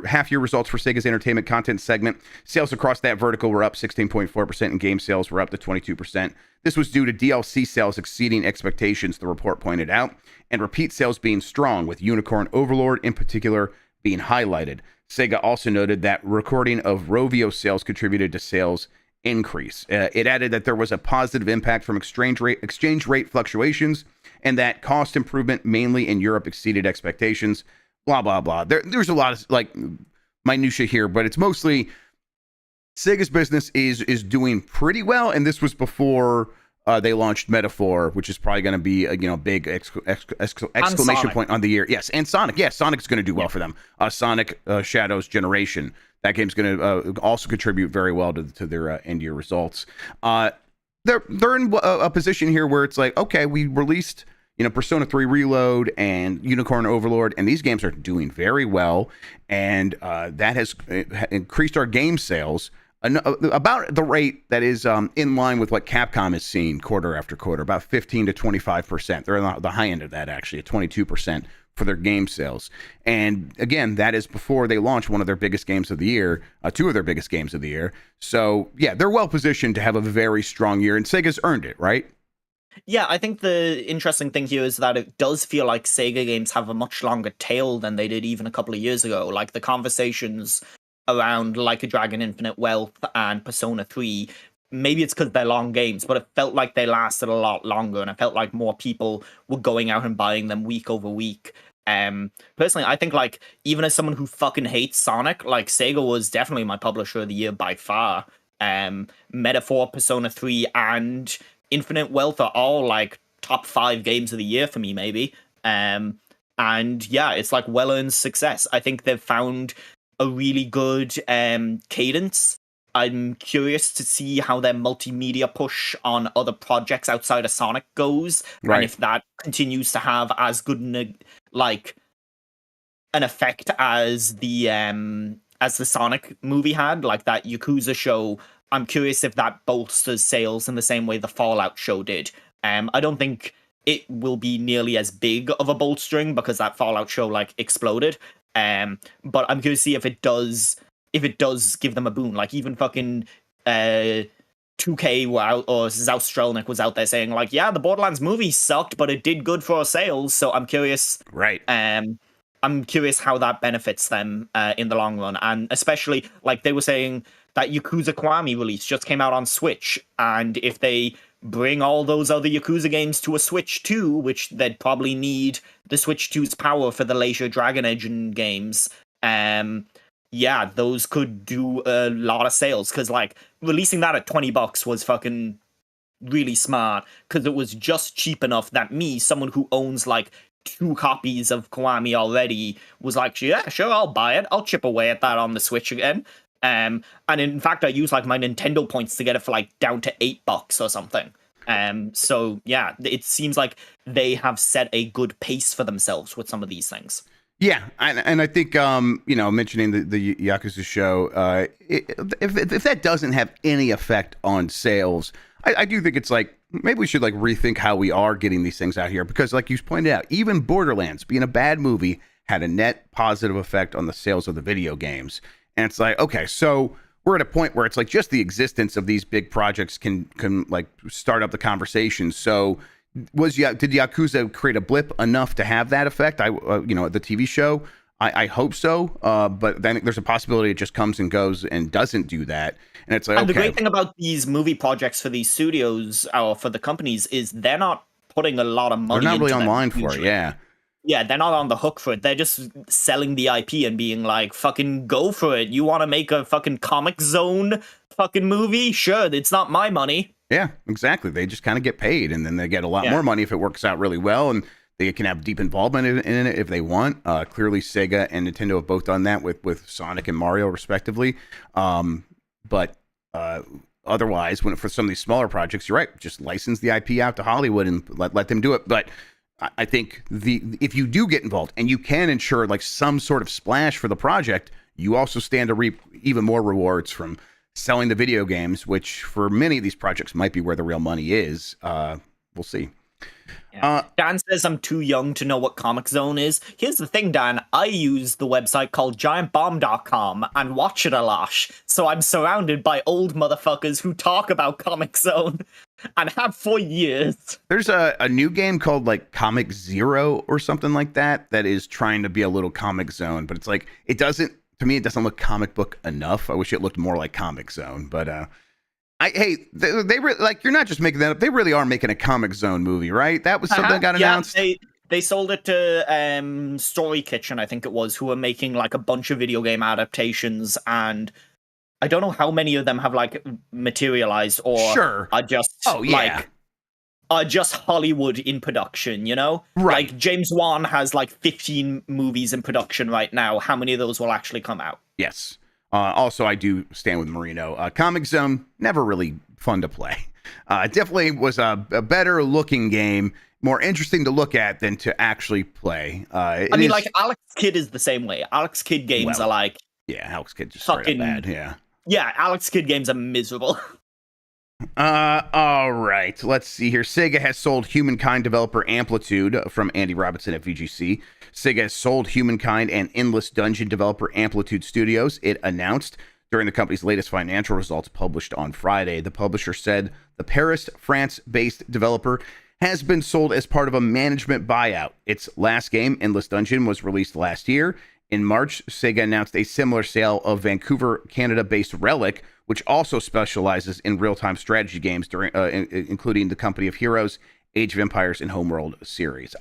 half-year results for Sega's entertainment content segment. Sales across that vertical were up 16.4%, and game sales were up to 22%. This was due to DLC sales exceeding expectations, the report pointed out, and repeat sales being strong, with Unicorn Overlord in particular being highlighted. Sega also noted that recording of Rovio sales contributed to sales increase. It added that there was a positive impact from exchange rate fluctuations, and that cost improvement mainly in Europe exceeded expectations. Blah blah blah. There's a lot of like minutia here, but it's mostly Sega's business is doing pretty well, and this was before they launched Metaphor, which is probably going to be a big exclamation point on the year. Yes, and Sonic. Yes, Sonic's going to do well for them. Sonic Shadows Generation. That game's going to also contribute very well to their end year results. They're in a position here where it's like, okay, we released Persona 3 Reload and Unicorn Overlord, and these games are doing very well, and that has increased our game sales about the rate that is in line with what Capcom is seeing quarter after quarter, about 15 to 25%. They're on the high end of that, actually, at 22% for their game sales. And again, that is before they launch one of their biggest games of the year, two of their biggest games of the year. So yeah, they're well positioned to have a very strong year, and Sega's earned it, right? Yeah, I think the interesting thing here is that it does feel like Sega games have a much longer tail than they did even a couple of years ago. Like the conversations around Like a Dragon Infinite Wealth and Persona 3, maybe it's because they're long games, but it felt like they lasted a lot longer, and it felt like more people were going out and buying them week over week. Personally, I think like even as someone who fucking hates Sonic, like Sega was definitely my publisher of the year by far. Metaphor, Persona 3, and Infinite Wealth are all like top 5 games of the year for me, maybe. And yeah, it's like well-earned success. I think they've found a really good cadence. I'm curious to see how their multimedia push on other projects outside of Sonic goes, right, and if that continues to have as good an effect as the Sonic movie had, like that Yakuza show. I'm curious if that bolsters sales in the same way the Fallout show did. I don't think it will be nearly as big of a bolstering because that Fallout show like exploded. But I'm curious to see if it does give them a boon. Like even fucking 2K or Zaustrelnik was out there saying like, yeah, the Borderlands movie sucked, but it did good for our sales. So I'm curious. Right. I'm curious how that benefits them in the long run, and especially like they were saying that Yakuza Kiwami release just came out on Switch, and if they bring all those other Yakuza games to a Switch 2, which they'd probably need the Switch 2's power for the later Dragon Age games, yeah, those could do a lot of sales, because like releasing that at $20 was fucking really smart, because it was just cheap enough that me, someone who owns like 2 copies of Kiwami already, was like, yeah, sure, I'll buy it. I'll chip away at that on the Switch again. And in fact, I use like my Nintendo points to get it for like down to $8 or something. So yeah, it seems like they have set a good pace for themselves with some of these things. Yeah, and I think mentioning the Yakuza show, if that doesn't have any effect on sales, I do think it's like maybe we should like rethink how we are getting these things out here, because like you pointed out, even Borderlands being a bad movie had a net positive effect on the sales of the video games. And it's like, okay, so we're at a point where it's like just the existence of these big projects can like start up the conversation. So did Yakuza create a blip enough to have that effect? The TV show, I hope so. But then there's a possibility it just comes and goes and doesn't do that. And it's like, and the great thing about these movie projects for these studios or for the companies is they're not putting a lot of money. They're not into really them online for usually. it. Yeah. Yeah, they're not on the hook for it. They're just selling the IP and being like, fucking go for it. You want to make a fucking Comic Zone fucking movie? Sure, it's not my money. Yeah, exactly. They just kind of get paid, and then they get a lot more money if it works out really well, and they can have deep involvement in it if they want. Clearly, Sega and Nintendo have both done that with Sonic and Mario, respectively. But otherwise, for some of these smaller projects, you're right. Just license the IP out to Hollywood and let them do it. But I think if you do get involved and you can ensure like some sort of splash for the project, you also stand to reap even more rewards from selling the video games, which for many of these projects might be where the real money is. We'll see. Dan says I'm too young to know what Comic Zone is. Here's the thing, Dan. I use the website called giantbomb.com and watch it a lot. So I'm surrounded by old motherfuckers who talk about Comic Zone and have for years. There's a new game called like Comic Zero or something like that that is trying to be a little Comic Zone, but it's like, it doesn't look comic book enough. I wish it looked more like Comic Zone, but they like, you're not just making that up. They really are making a Comic Zone movie, right? That was something that got announced. They sold it to Story Kitchen, I think it was, who are making like a bunch of video game adaptations, and I don't know how many of them have like materialized or are just are just Hollywood in production, you know? Right. Like James Wan has like 15 movies in production right now. How many of those will actually come out? Yes. Also, I do stand with Marino. Comic Zone, never really fun to play. Definitely was a better looking game, more interesting to look at than to actually play. Like Alex Kidd is the same way. Alex Kidd games are like... Yeah, Alex Kidd just fucking bad, yeah. Yeah, Alex Kidd games are miserable. All right, let's see here. Sega has sold Humankind developer Amplitude from Andy Robinson at VGC. Sega has sold Humankind and Endless Dungeon developer Amplitude Studios, it announced during the company's latest financial results published on Friday. The publisher said the Paris, France-based developer has been sold as part of a management buyout. Its last game, Endless Dungeon, was released last year. In March, Sega announced a similar sale of Vancouver, Canada-based Relic, which also specializes in real-time strategy games, including the Company of Heroes, Age of Empires, and Homeworld series.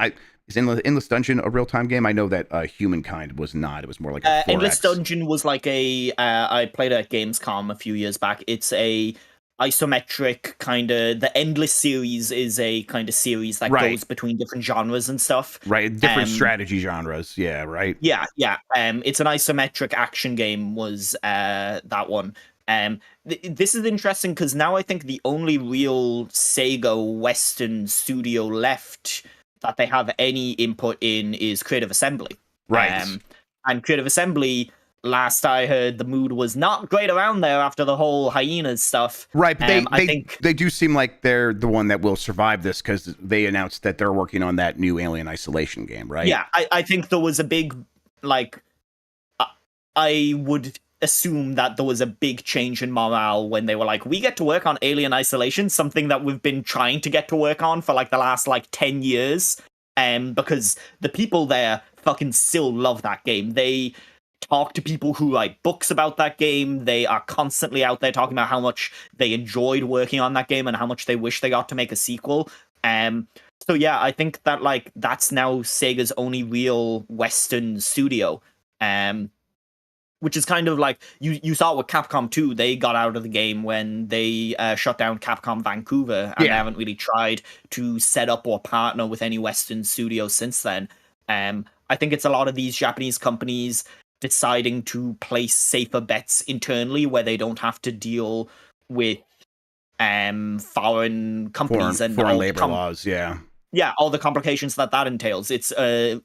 Is Endless Dungeon a real-time game? I know that Humankind was not. It was more like a 4X. Endless Dungeon was like I played it at Gamescom a few years back. It's a isometric kind of... The Endless series is a kind of series that goes between different genres and stuff. Right, different strategy genres. Yeah, right. Yeah. It's an isometric action game was that one. This is interesting because now I think the only real Sega Western studio left that they have any input in is Creative Assembly. Right. And Creative Assembly, last I heard, the mood was not great around there after the whole hyenas stuff. Right, but they do seem like they're the one that will survive this because they announced that they're working on that new Alien Isolation game, right? Yeah, I think there was a big, like, I would assume that there was a big change in morale when they were like, we get to work on Alien Isolation, something that we've been trying to get to work on for like the last like 10 years. Because the people there fucking still love that game. They talk to people who write books about that game. They are constantly out there talking about how much they enjoyed working on that game and how much they wish they got to make a sequel. So yeah, I think that like that's now Sega's only real Western studio. Which is kind of like you saw it with Capcom 2. They got out of the game when they shut down Capcom Vancouver, and they haven't really tried to set up or partner with any Western studios since then. I think it's a lot of these Japanese companies deciding to place safer bets internally where they don't have to deal with foreign companies and foreign labor laws. Yeah, all the complications that entails. It's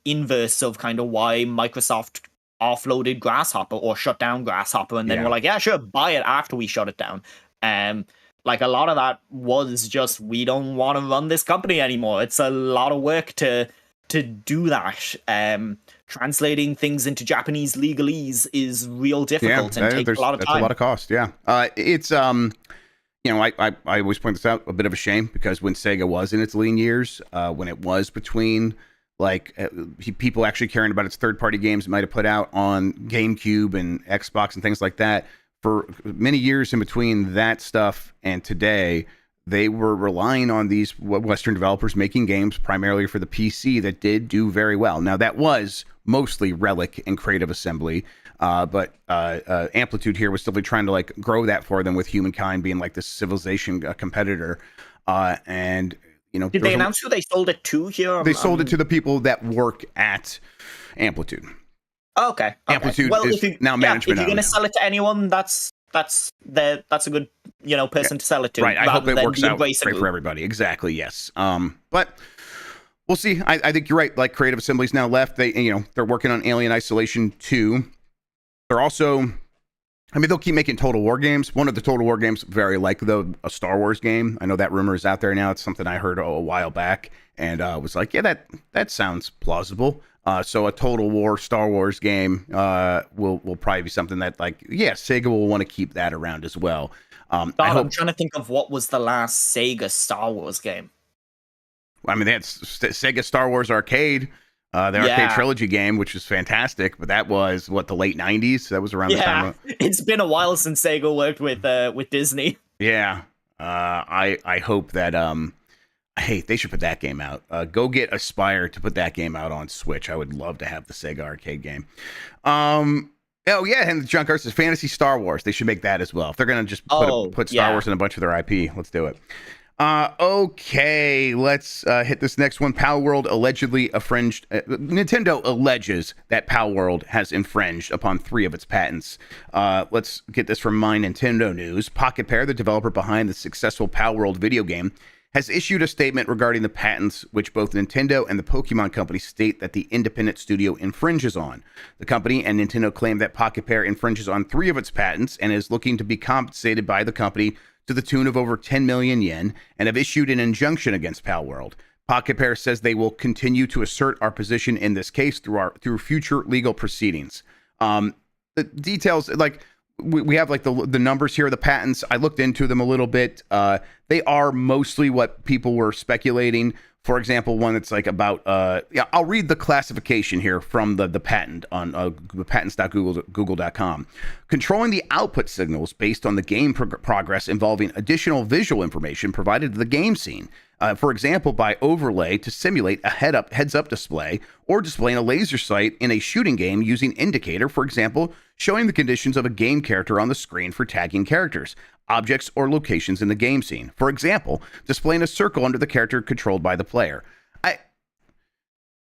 inverse of kind of why Microsoft offloaded Grasshopper or shut down Grasshopper, and then we're like, yeah, sure, buy it after we shut it down. Like a lot of that was just, we don't want to run this company anymore. It's a lot of work to do that. Translating things into Japanese legalese is real difficult and takes a lot of time. That's a lot of cost. Yeah, it's I always point this out, a bit of a shame, because when Sega was in its lean years, when it was between like people actually caring about its third-party games it might have put out on GameCube and Xbox and things like that, for many years in between that stuff and today, they were relying on these Western developers making games primarily for the PC that did do very well. Now, that was mostly Relic and Creative Assembly, but Amplitude here was still trying to like grow that for them, with Humankind being like this Civilization competitor. And did they announce who they sold it to here? They sold it to the people that work at Amplitude. Okay. Amplitude is now management. If you're going to sell it to anyone, that's a good person to sell it to. Right. I hope it works out great for everybody. Exactly. Yes. But we'll see. I think you're right. Like, Creative Assembly's now left. They're working on Alien Isolation 2. They're also I mean, they'll keep making Total War games. One of the Total War games, very likely, though, a Star Wars game. I know that rumor is out there now. It's something I heard a while back and was like, yeah, that sounds plausible. So a Total War Star Wars game will probably be something that, like, yeah, Sega will want to keep that around as well. I'm trying to think of what was the last Sega Star Wars game. I mean, they had Sega Star Wars Arcade. The arcade trilogy game, which is fantastic, but that was the late 90s. That was around the time. It's been a while since Sega worked with Disney. Yeah, I hope that hey, they should put that game out. Go get Aspire to put that game out on Switch. I would love to have the Sega arcade game. Oh yeah, and the Junk Earth says Fantasy Star Wars. They should make that as well. If they're gonna just put Star Wars in a bunch of their IP, let's do it. Okay, let's hit this next one. Palworld allegedly infringed. Nintendo alleges that Palworld has infringed upon 3 of its patents. Let's get this from My Nintendo News. Pocketpair, the developer behind the successful Palworld video game, has issued a statement regarding the patents which both Nintendo and the Pokemon Company state that the independent studio infringes on. The company and Nintendo claim that Pocketpair infringes on 3 of its patents and is looking to be compensated by the company to the tune of over 10 million yen, and have issued an injunction against Palworld. Pocketpair says they will continue to assert our position in this case through future legal proceedings. The details, like we have like the numbers here, the patents. I looked into them a little bit. They are mostly what people were speculating. For example, one that's like about I'll read the classification here from the patent on patents.google.com. Controlling the output signals based on the game progress involving additional visual information provided to the game scene. For example, by overlay to simulate a heads-up display, or displaying a laser sight in a shooting game using indicator, for example, showing the conditions of a game character on the screen for tagging characters, objects, or locations in the game scene. For example, displaying a circle under the character controlled by the player.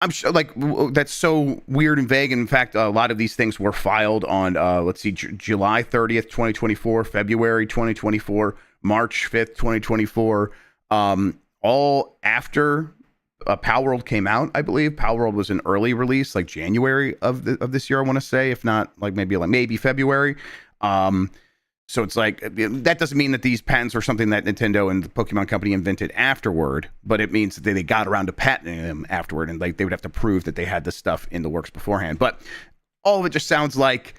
I'm sure, like, that's so weird and vague. In fact, a lot of these things were filed on, July 30th, 2024, February 2024, March 5th, 2024, all after Palworld came out, I believe. Palworld was an early release, like January of this year, I want to say, if not, maybe February. So it's like, that doesn't mean that these patents are something that Nintendo and the Pokemon Company invented afterward, but it means that they got around to patenting them afterward, and like they would have to prove that they had this stuff in the works beforehand. But all of it just sounds like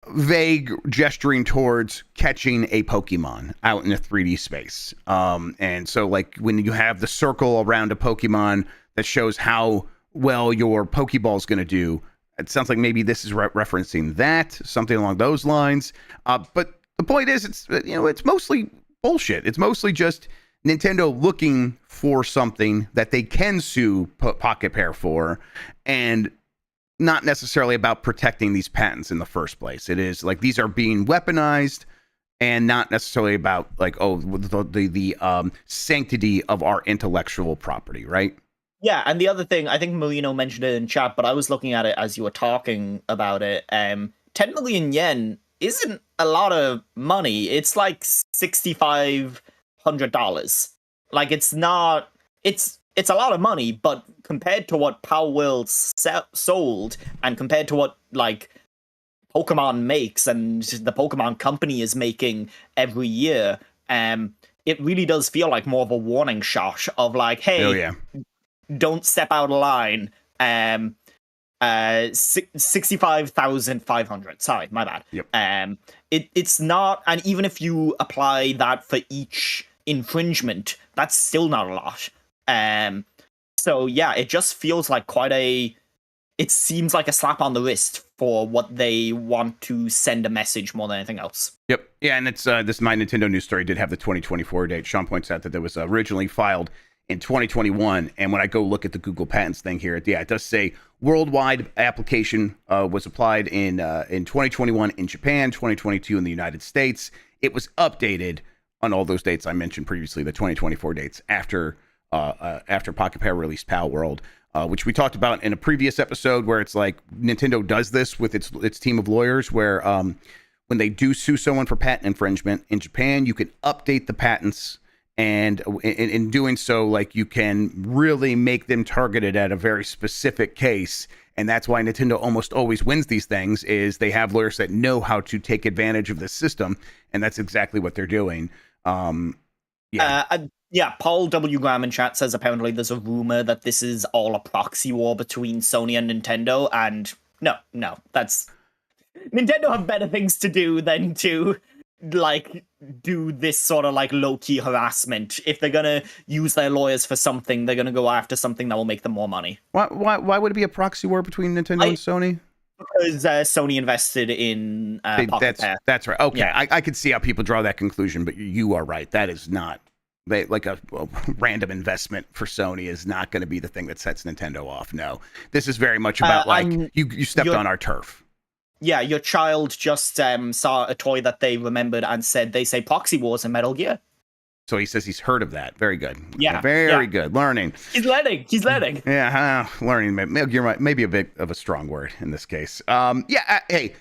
vague gesturing towards catching a Pokemon out in a 3D space. And so like when you have the circle around a Pokemon that shows how well your Pokeball is going to do, it sounds like maybe this is referencing that, something along those lines. But the point is, it's mostly bullshit. It's mostly just Nintendo looking for something that they can sue Pocketpair for, and not necessarily about protecting these patents in the first place. It is like these are being weaponized, and not necessarily about like, the sanctity of our intellectual property, right? Yeah, and the other thing, I think Marino mentioned it in chat, but I was looking at it as you were talking about it. 10 million yen isn't a lot of money. It's like $6,500. Like, it's not. It's a lot of money, but compared to what Palworld sold, and compared to what like Pokemon makes and the Pokemon Company is making every year, it really does feel like more of a warning shot of like, hey, don't step out of line. 65,500. Sorry, my bad. Yep. It's not, and even if you apply that for each infringement, that's still not a lot. So yeah, it just feels like it seems like a slap on the wrist for what they want to send a message more than anything else. Yep. Yeah, and it's this My Nintendo News story did have the 2024 date. Sean points out that it was originally filed in 2021, and when I go look at the Google Patents thing here, it does say worldwide application was applied in 2021 in Japan, 2022 in the United States. It was updated on all those dates I mentioned previously, the 2024 dates after Pocketpair released Palworld, which we talked about in a previous episode, where it's like Nintendo does this with its team of lawyers, where when they do sue someone for patent infringement in Japan, you can update the patents And in doing so, like, you can really make them targeted at a very specific case. And that's why Nintendo almost always wins these things, is they have lawyers that know how to take advantage of the system. And that's exactly what they're doing. Yeah, Paul W. Graham in chat says apparently there's a rumor that this is all a proxy war between Sony and Nintendo, and no, that's... Nintendo have better things to do than to, like, do this sort of, like, low-key harassment. If they're gonna use their lawyers for something, they're gonna go after something that will make them more money. Why would it be a proxy war between Nintendo and Sony? Because Sony invested in Pocketpair. That's right. Okay, Yeah. I could see how people draw that conclusion, but you are right. That is not... like a random investment for Sony is not going to be the thing that sets Nintendo off. No, this is very much about you stepped on our turf. Yeah, your child just saw a toy that they remembered and said they say proxy wars in Metal Gear. So he says he's heard of that. Very good. Yeah, very good. Learning. He's learning. Yeah, learning. Maybe a bit of a strong word in this case. Hey.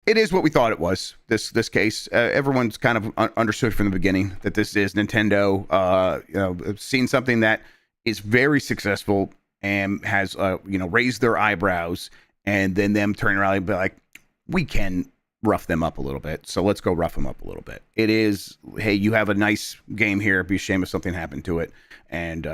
It is what we thought it was, this case. Everyone's kind of understood from the beginning that this is Nintendo, seen something that is very successful and has, raised their eyebrows, and then them turning around and be like, we can rough them up a little bit, so let's go rough them up a little bit. It is, hey, you have a nice game here, be a shame if something happened to it. And,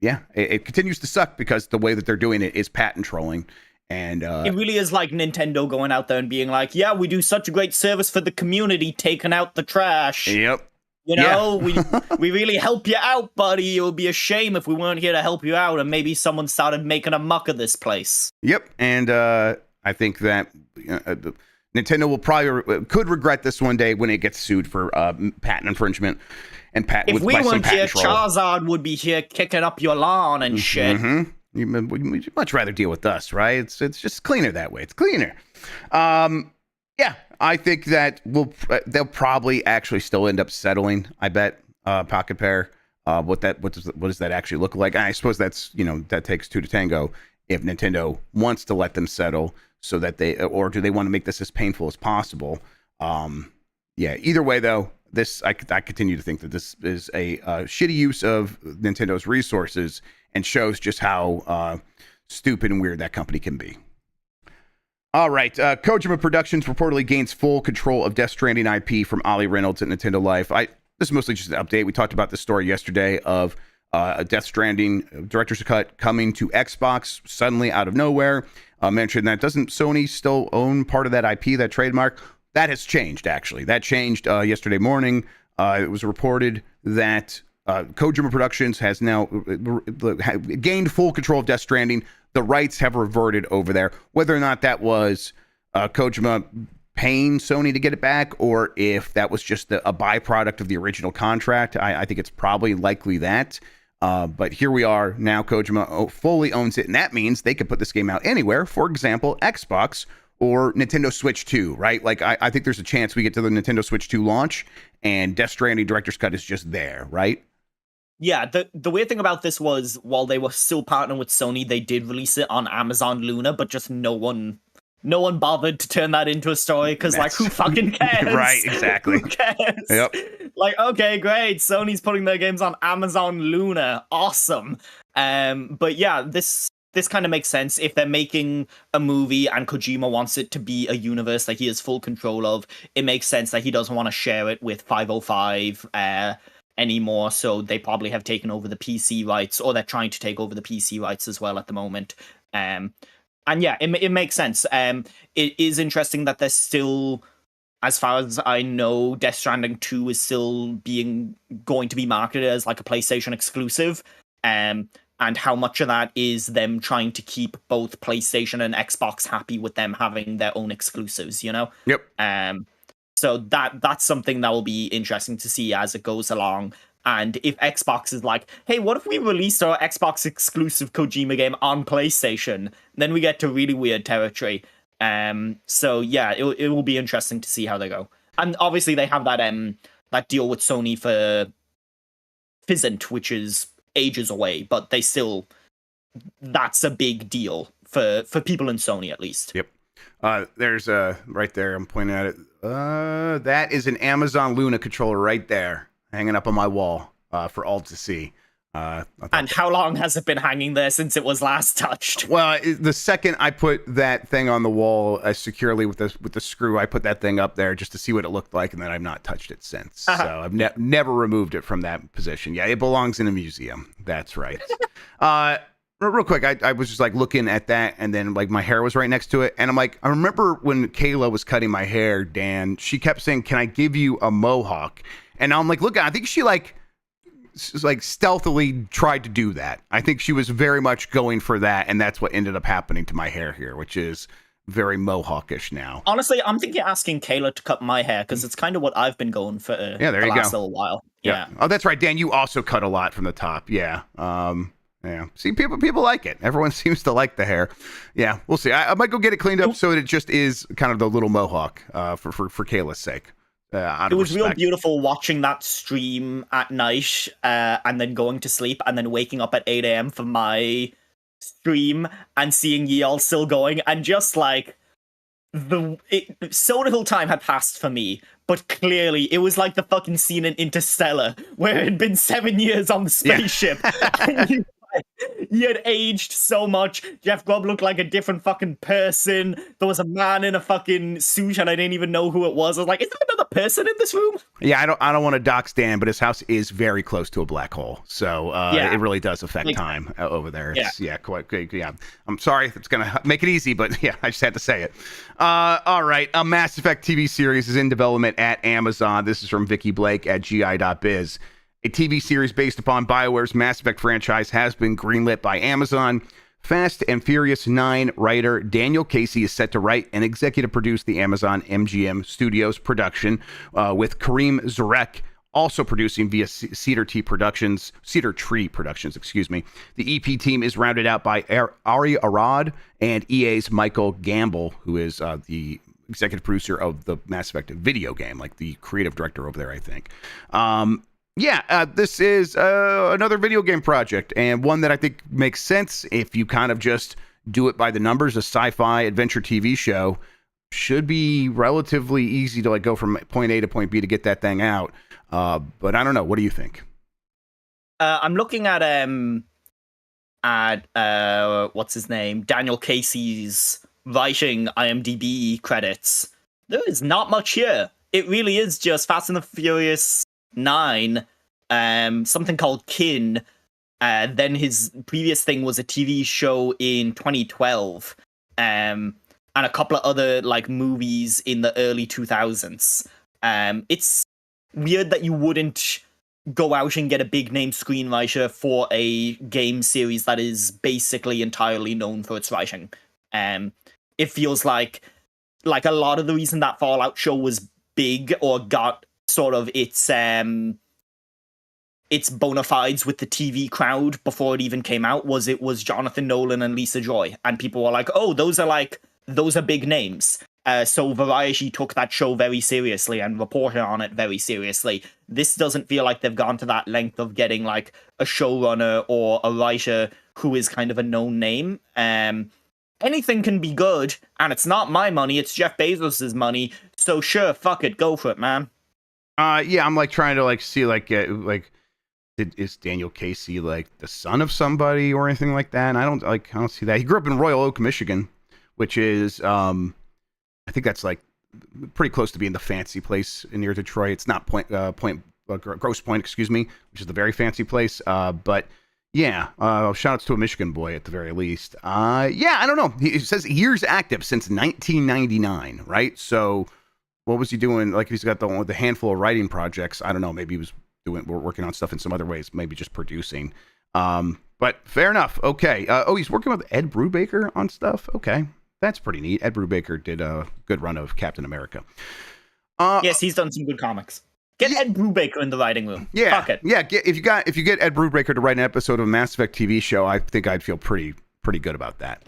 it continues to suck because the way that they're doing it is patent trolling. And it really is like Nintendo going out there and being like, yeah, we do such a great service for the community, taking out the trash. Yep. We really help you out, buddy. It would be a shame if we weren't here to help you out and maybe someone started making a muck of this place. Yep. And I think that Nintendo will probably could regret this one day when it gets sued for patent infringement and patent. If we weren't here, Charizard would be here kicking up your lawn and shit. Mm-hmm. You'd much rather deal with us, right? It's just cleaner that way. It's cleaner. I think that they'll probably actually still end up settling. I bet Pocketpair. What does that actually look like? I suppose that's that takes two to tango. If Nintendo wants to let them settle, so that or do they want to make this as painful as possible? Either way though, I continue to think that this is a shitty use of Nintendo's resources. And shows just how stupid and weird that company can be. All right. Kojima Productions reportedly gains full control of Death Stranding IP from Ollie Reynolds at Nintendo Life. This is mostly just an update. We talked about this story yesterday of a Death Stranding director's cut coming to Xbox suddenly out of nowhere. Mentioned that doesn't Sony still own part of that IP, that trademark? That has changed, actually. That changed yesterday morning. It was reported that Kojima Productions has now gained full control of Death Stranding. The rights have reverted over there. Whether or not that was Kojima paying Sony to get it back, or if that was just a byproduct of the original contract, I think it's probably likely that. But here we are now. Kojima fully owns it, and that means they could put this game out anywhere. For example, Xbox or Nintendo Switch 2, right? Like, I think there's a chance we get to the Nintendo Switch 2 launch, and Death Stranding Director's Cut is just there, right? Yeah, the weird thing about this was, while they were still partnering with Sony, they did release it on Amazon Luna, but just no one bothered to turn that into a story, because, like, who fucking cares? Right, exactly. Who cares? Yep. Like, okay, great, Sony's putting their games on Amazon Luna. Awesome. But yeah, this kind of makes sense. If they're making a movie and Kojima wants it to be a universe that he has full control of, it makes sense that he doesn't want to share it with 505 anymore, so they probably have taken over the PC rights, or they're trying to take over the PC rights as well at the moment. And yeah, it makes sense. It is interesting that there's still, as far as I know, Death Stranding 2 is still going to be marketed as like a PlayStation exclusive. And how much of that is them trying to keep both PlayStation and Xbox happy with them having their own exclusives, Yep. So that's something that will be interesting to see as it goes along. And if Xbox is like, hey, what if we released our Xbox exclusive Kojima game on PlayStation? Then we get to really weird territory. So yeah, it will be interesting to see how they go. And obviously they have that deal with Sony for Fizzant, which is ages away, but that's a big deal for people in Sony, at least. Yep. There's right there, I'm pointing at it. That is an Amazon Luna controller right there, hanging up on my wall. for all to see. I thought And how long has it been hanging there since it was last touched? Well, the second I put that thing on the wall securely with the screw, I put that thing up there just to see what it looked like, and then I've not touched it since. So I've never removed it from that position. Yeah, it belongs in a museum. That's right. Real quick, I was just like looking at that, and then like my hair was right next to it, and I'm like, I remember when Kayla was cutting my hair, Dan, she kept saying, "Can I give you a mohawk?" And I'm like, look, I think she like stealthily tried to do that. I think she was very much going for that, and that's what ended up happening to my hair here, which is very mohawkish now. Honestly, I'm thinking asking Kayla to cut my hair because it's kind of what I've been going for there the you last go. little while. Yeah. Oh, that's right, Dan. You also cut a lot from the top. Yeah. Yeah. See, people like it. Everyone seems to like the hair. Yeah. We'll see. I might go get it cleaned up so that it just is kind of the little mohawk for Kayla's sake. It was real beautiful watching that stream at night and then going to sleep and then waking up at 8 a.m. for my stream and seeing ye all still going and just like so little time had passed for me, but clearly it was like the fucking scene in Interstellar where it had been 7 years on the spaceship and he had aged so much. Jeff Grubb looked like a different fucking person. There was a man in a fucking suit and I didn't even know who it was. I was like, is there another person in this room? Yeah, I don't want to dox Dan, but his house is very close to a black hole. So it really does affect time over there. It's, quite. Yeah. I'm sorry if it's going to make it easy, but yeah, I just had to say it. All right. A Mass Effect TV series is in development at Amazon. This is from Vicky Blake at gi.biz. A TV series based upon BioWare's Mass Effect franchise has been greenlit by Amazon. Fast and Furious 9 writer Daniel Casey is set to write and executive produce the Amazon MGM Studios production, with Kareem Zarek also producing via Cedar Tree Productions. The EP team is rounded out by Ari Arad and EA's Michael Gamble, who is the executive producer of the Mass Effect video game, like the creative director over there, I think. This is another video game project, and one that I think makes sense if you kind of just do it by the numbers. A sci-fi adventure TV show should be relatively easy to like go from point A to point B to get that thing out. But I don't know. What do you think? I'm looking at what's his name? Daniel Casey's writing IMDb credits. There is not much here. It really is just Fast and the Furious 9, something called Kin. Then his previous thing was a TV show in 2012, and a couple of other like movies in the early 2000s. It's weird that you wouldn't go out and get a big name screenwriter for a game series that is basically entirely known for its writing. It feels like a lot of the reason that Fallout show was big or got sort of its bona fides with the TV crowd before it even came out was Jonathan Nolan and Lisa Joy, and people were like, oh, those are big names. So Variety took that show very seriously and reported on it very seriously. This doesn't feel like they've gone to that length of getting like a showrunner or a writer who is kind of a known name. Anything can be good, and it's not my money, it's Jeff Bezos's money. So sure, fuck it, go for it, man. I'm like trying to like see is Daniel Casey like the son of somebody or anything like that? And I don't see that. He grew up in Royal Oak, Michigan, which is I think that's like pretty close to being the fancy place near Detroit. It's not Grosse Pointe, excuse me, which is the very fancy place. But yeah, shout outs to a Michigan boy at the very least. I don't know. He says years active since 1999, right? So what was he doing? Like he's got the handful of writing projects. I don't know. Maybe he was working on stuff in some other ways, maybe just producing. But fair enough. Okay. He's working with Ed Brubaker on stuff. Okay. That's pretty neat. Ed Brubaker did a good run of Captain America. Yes, he's done some good comics. Get Ed Brubaker in the writing room. Yeah. Fuck it. Yeah. If you get Ed Brubaker to write an episode of a Mass Effect TV show, I think I'd feel pretty good about that.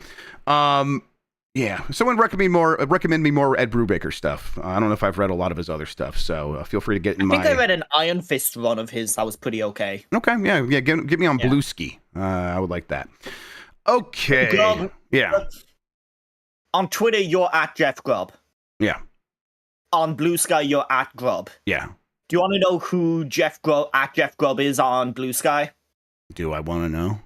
Yeah. Someone recommend me more Ed Brubaker stuff. I don't know if I've read a lot of his other stuff, so feel free to get in I think I read an Iron Fist run of his that was pretty okay. Okay. Yeah. Get me on Bluesky. I would like that. Okay. Grubb, yeah. On Twitter, you're at Jeff Grubb. Yeah. On Blue Sky, you're at Grubb. Yeah. Do you want to know who Jeff Grubb is on Blue Sky? Do I want to know?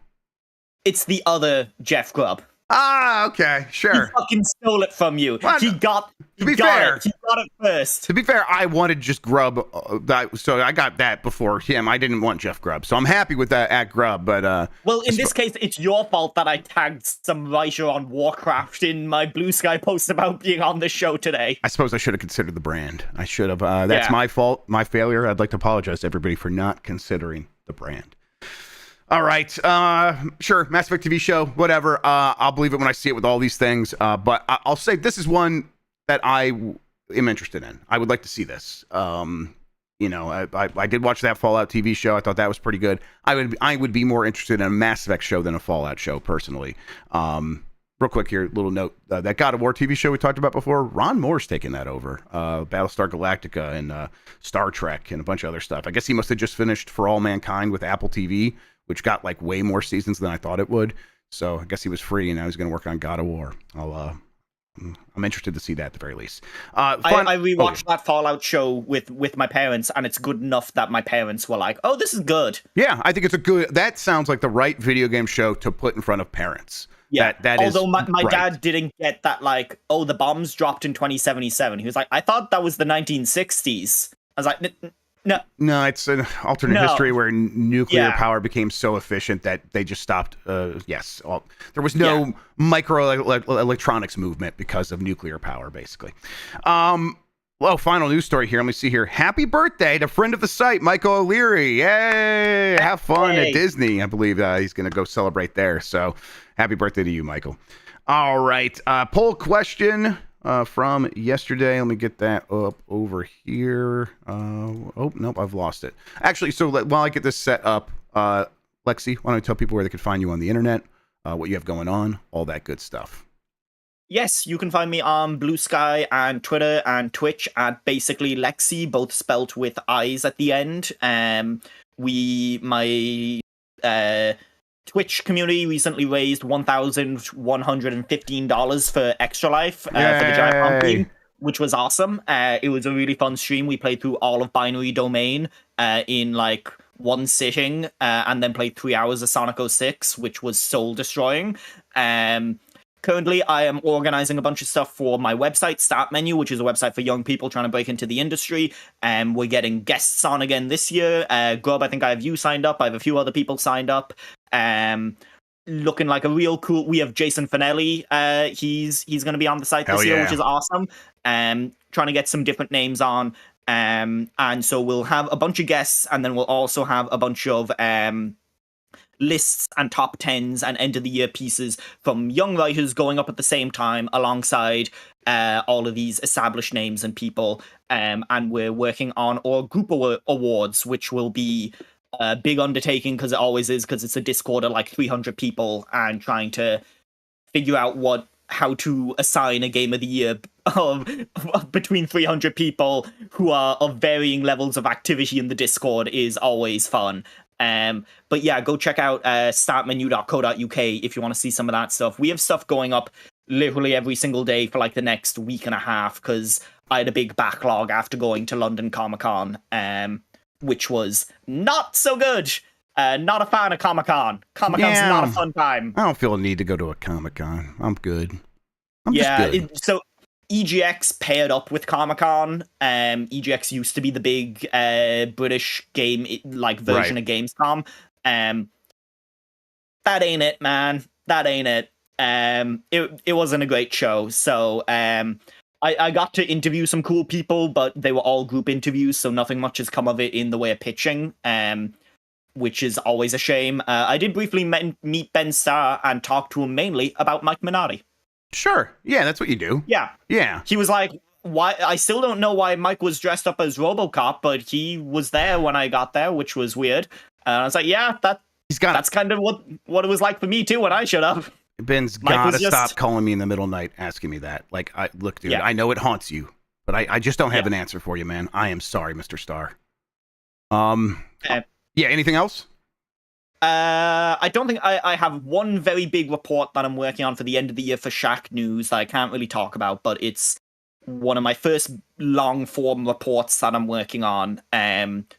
It's the other Jeff Grubb. Ah, okay, sure. He fucking stole it from you. Well, He got to be fair, he got it first. To be fair, I wanted just Grubb, so I got that before him. I didn't want Jeff Grubb, so I'm happy with that at Grubb. But well, in this case, it's your fault that I tagged some writer on Warcraft in my Blue Sky post about being on the show today. I suppose I should have considered the brand. I should have. That's my fault, my failure. I'd like to apologize to everybody for not considering the brand. All right, sure, Mass Effect TV show, whatever. I'll believe it when I see it with all these things. But I'll say this is one that I am interested in. I would like to see this. You know, I did watch that Fallout TV show. I thought that was pretty good. I would be more interested in a Mass Effect show than a Fallout show, personally. Real quick here, little note. That God of War TV show we talked about before, Ron Moore's taking that over. Battlestar Galactica and Star Trek and a bunch of other stuff. I guess he must have just finished For All Mankind with Apple TV, which got like way more seasons than I thought it would. So I guess he was free and now he's going to work on God of War. I'm interested to see that at the very least. I rewatched that Fallout show with my parents, and it's good enough that my parents were like, "Oh, this is good." Yeah, I think it's a good. That sounds like the right video game show to put in front of parents. Yeah, that although is my right. dad didn't get that, like, oh, the bombs dropped in 2077. He was like, I thought that was the 1960s. I was like, no, it's an alternate history where nuclear power became so efficient that they just stopped. There was no micro electronics movement because of nuclear power, basically. Well, final news story here. Let me see here. Happy birthday to friend of the site, Michael O'Leary. Yay! Have fun at Disney. I believe he's going to go celebrate there. So happy birthday to you, Michael. All right. Poll question from yesterday. Let me get that up over here. Oh, nope, I've lost it. Actually, so while I get this set up, Lexi, why don't you tell people where they can find you on the internet, what you have going on, all that good stuff. Yes, you can find me on Blue Sky and Twitter and Twitch at basically Lexi, both spelt with I's at the end. My Twitch community recently raised $1,115 for Extra Life for the Giant Pumpkin, which was awesome. It was a really fun stream. We played through all of Binary Domain in like one sitting, and then played 3 hours of Sonic 06, which was soul destroying. Currently, I am organizing a bunch of stuff for my website, Start Menu, which is a website for young people trying to break into the industry. We're getting guests on again this year. Grubb, I think I have you signed up. I have a few other people signed up. Looking like a real cool. We have Jason Finelli. He's going to be on the site this year, which is awesome. Trying to get some different names on. And so we'll have a bunch of guests, and then we'll also have a bunch of lists and top 10s and end of the year pieces from young writers going up at the same time alongside all of these established names and people. And we're working on our group awards, which will be a big undertaking, because it always is, because it's a Discord of like 300 people, and trying to figure out how to assign a game of the year between 300 people who are of varying levels of activity in the Discord is always fun. But yeah, go check out startmenu.co.uk if you want to see some of that stuff. We have stuff going up literally every single day for like the next week and a half, because I had a big backlog after going to London Comic-Con, which was not so good. Not a fan of Comic-Con. Comic-Con's not a fun time. I don't feel a need to go to a Comic-Con. I'm good. I'm just good. So EGX paired up with Comic-Con. EGX used to be the big British game version of Gamescom. That ain't it, man. That ain't it. It wasn't a great show. So I got to interview some cool people, but they were all group interviews, so nothing much has come of it in the way of pitching, which is always a shame. I did briefly meet Ben Starr and talk to him mainly about Mike Minotti. Sure. Yeah, that's what you do. Yeah. He was like, "Why? I still don't know why Mike was dressed up as RoboCop, but he was there when I got there, which was weird." And I was like, "Yeah, that's kind of what it was like for me too when I showed up." Ben's gotta stop calling me in the middle of the night asking me that. Like, look, dude, I know it haunts you, but I just don't have an answer for you, man. I am sorry, Mr. Starr. Anything else? I don't think I have one very big report that I'm working on for the end of the year for Shaq News that I can't really talk about, but it's one of my first long form reports that I'm working on.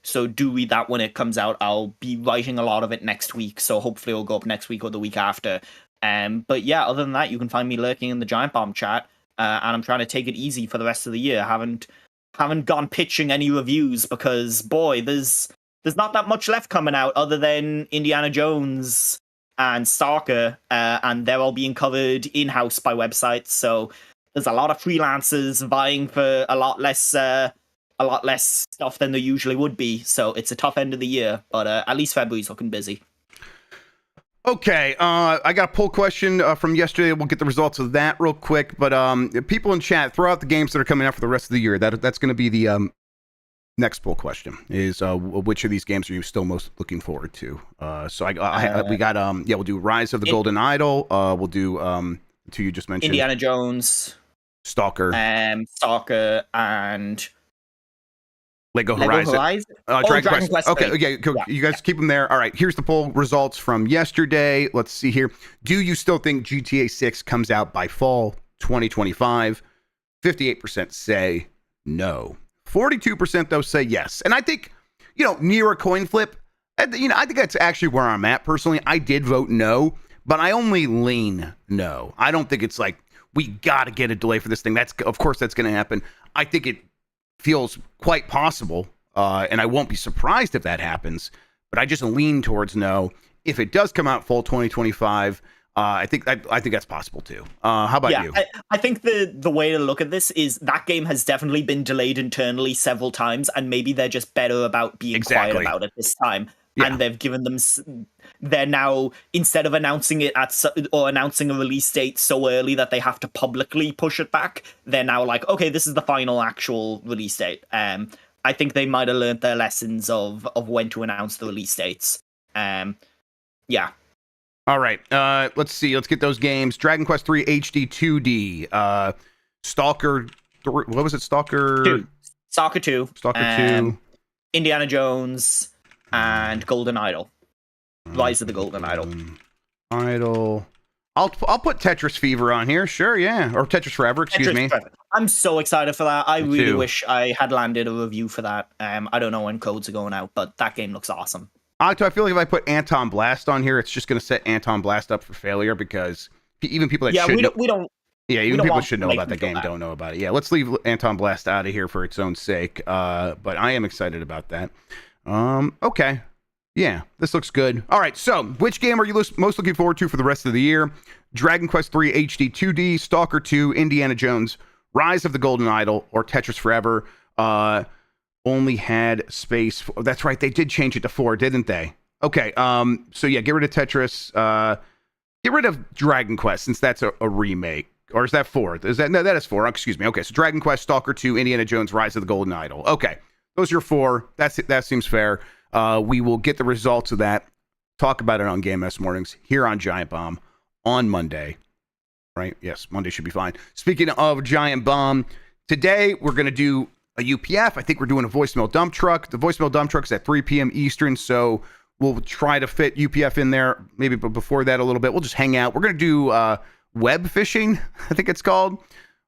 So do read that when it comes out. I'll be writing a lot of it next week, so hopefully it'll go up next week or the week after. But yeah, other than that, you can find me lurking in the Giant Bomb chat, and I'm trying to take it easy for the rest of the year. Haven't gone pitching any reviews because boy, there's not that much left coming out other than Indiana Jones and Stalker, and they're all being covered in-house by websites. So there's a lot of freelancers vying for a lot less stuff than there usually would be. So it's a tough end of the year, but at least February's looking busy. Okay, I got a poll question from yesterday. We'll get the results of that real quick. But people in chat, throw out the games that are coming out for the rest of the year. That's going to be the next poll question. Is which of these games are you still most looking forward to? We'll do Rise of the Golden Idol. We'll do two you just mentioned. Indiana Jones, Stalker, and Lego Horizon. Dragon Quest. Okay, cool. Yeah. You guys keep them there. All right, here's the poll results from yesterday. Let's see here. Do you still think GTA 6 comes out by fall 2025? 58% say no. 42% though say yes. And I think, near a coin flip, I think that's actually where I'm at personally. I did vote no, but I only lean no. I don't think it's like we got to get a delay for this thing. Of course that's going to happen. I think it feels quite possible, and I won't be surprised if that happens, but I just lean towards no. If it does come out fall 2025, I think that's possible too. How about you? I think the way to look at this is that game has definitely been delayed internally several times, and maybe they're just better about being quiet about it this time. Yeah. And they've given them. They're now, instead of announcing it or announcing a release date so early that they have to publicly push it back, they're now like, okay, this is the final actual release date. I think they might have learned their lessons of when to announce the release dates. Yeah. All right. Let's see. Let's get those games. Dragon Quest 3 HD 2D. Stalker 3. What was it? Stalker 2. Stalker 2. Stalker 2. Indiana Jones and Golden Idol. Rise of the Golden Idol. I'll put Tetris Fever on here. Sure, yeah. Or Tetris Forever, excuse me. Forever. I'm so excited for that. I really wish I had landed a review for that. I don't know when codes are going out, but that game looks awesome. I feel like if I put Anton Blast on here, it's just going to set Anton Blast up for failure because even people that should even people should know about the game don't know about it. Yeah, let's leave Anton Blast out of here for its own sake. But I am excited about that. Okay. Yeah, this looks good. All right, so which game are you most looking forward to for the rest of the year? Dragon Quest 3 HD 2D, Stalker 2, Indiana Jones, Rise of the Golden Idol, or Tetris Forever? Only had space for... That's right, they did change it to 4, didn't they? Okay, so yeah, get rid of Tetris. Get rid of Dragon Quest, since that's a remake. Or is that 4? No, that is 4. Excuse me. Okay, so Dragon Quest, Stalker 2, Indiana Jones, Rise of the Golden Idol. Okay, those are your 4. That seems fair. We will get the results of that, talk about it on Game S Mornings here on Giant Bomb on Monday, right? Yes, Monday should be fine. Speaking of Giant Bomb, today we're going to do a UPF. I think we're doing a voicemail dump truck. The voicemail dump truck is at 3 p.m. Eastern, so we'll try to fit UPF in there, maybe before that a little bit. We'll just hang out. We're going to do web fishing, I think it's called.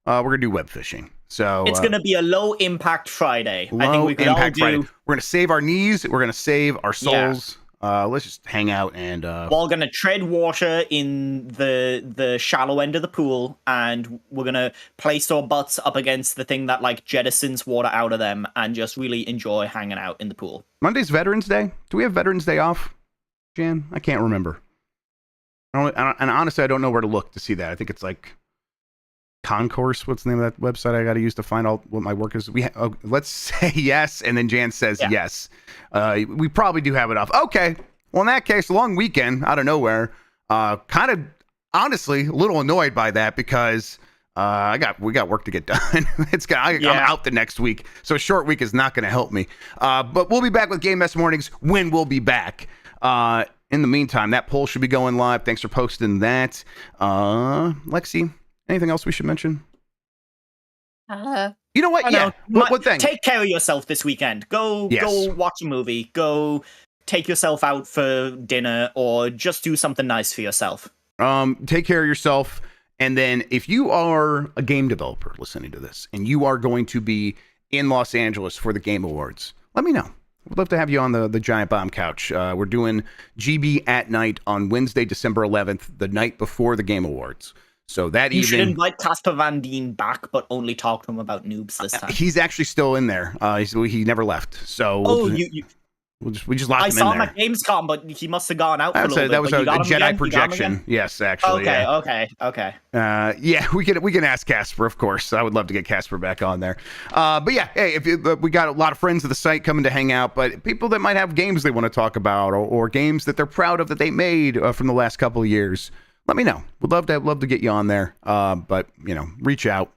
We're going to do web fishing. So it's going to be a low impact Friday. I think we could all do. Friday. We're going to save our knees. We're going to save our souls. Yeah. Let's just hang out and. We're all going to tread water in the shallow end of the pool, and we're going to place our butts up against the thing that like jettisons water out of them, and just really enjoy hanging out in the pool. Monday's Veterans Day. Do we have Veterans Day off, Jan? I can't remember. And honestly, I don't know where to look to see that. I think it's like. Concourse, what's the name of that website I got to use to find out what my work is? Let's say yes, and then Jan says yes. We probably do have it off. Okay, well in that case, a long weekend out of nowhere. Kind of honestly a little annoyed by that because we got work to get done. I'm out the next week, so a short week is not going to help me. But we'll be back with Game S Mornings when we'll be back. In the meantime, that poll should be going live. Thanks for posting that, Lexi. Anything else we should mention? You know what? Yeah. What thing? Take care of yourself this weekend. Go watch a movie. Go take yourself out for dinner, or just do something nice for yourself. Take care of yourself. And then if you are a game developer listening to this and you are going to be in Los Angeles for the Game Awards, let me know. We'd love to have you on the Giant Bomb Couch. We're doing GB at night on Wednesday, December 11th, the night before the Game Awards. So that You should evening, invite Casper Van Dien back, but only talk to him about noobs this time. he's actually still in there. He never left. So we just locked I him saw in him there. at Gamescom, but he must have gone out for a little bit. That was but a you got him Jedi again? You got him projection. again? Yes, actually. Okay. Yeah, we can ask Casper, of course. I would love to get Casper back on there. But yeah, hey, we got a lot of friends of the site coming to hang out, but people that might have games they want to talk about or games that they're proud of that they made from the last couple of years, let me know. Would love to get you on there. But reach out.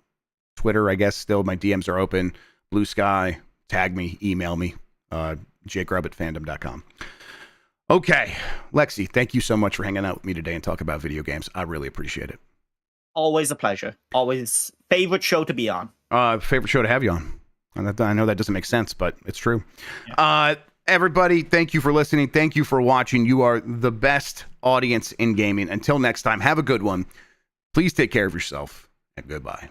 Twitter, I guess, still my DMs are open. Blue Sky, tag me, email me. jgrubb@fandom.com. Okay, Lexi, thank you so much for hanging out with me today and talk about video games. I really appreciate it. Always a pleasure. Always favorite show to be on. Favorite show to have you on. And I know that doesn't make sense, but it's true. Yeah. Everybody, thank you for listening. Thank you for watching. You are the best audience in gaming. Until next time, have a good one. Please take care of yourself, and goodbye.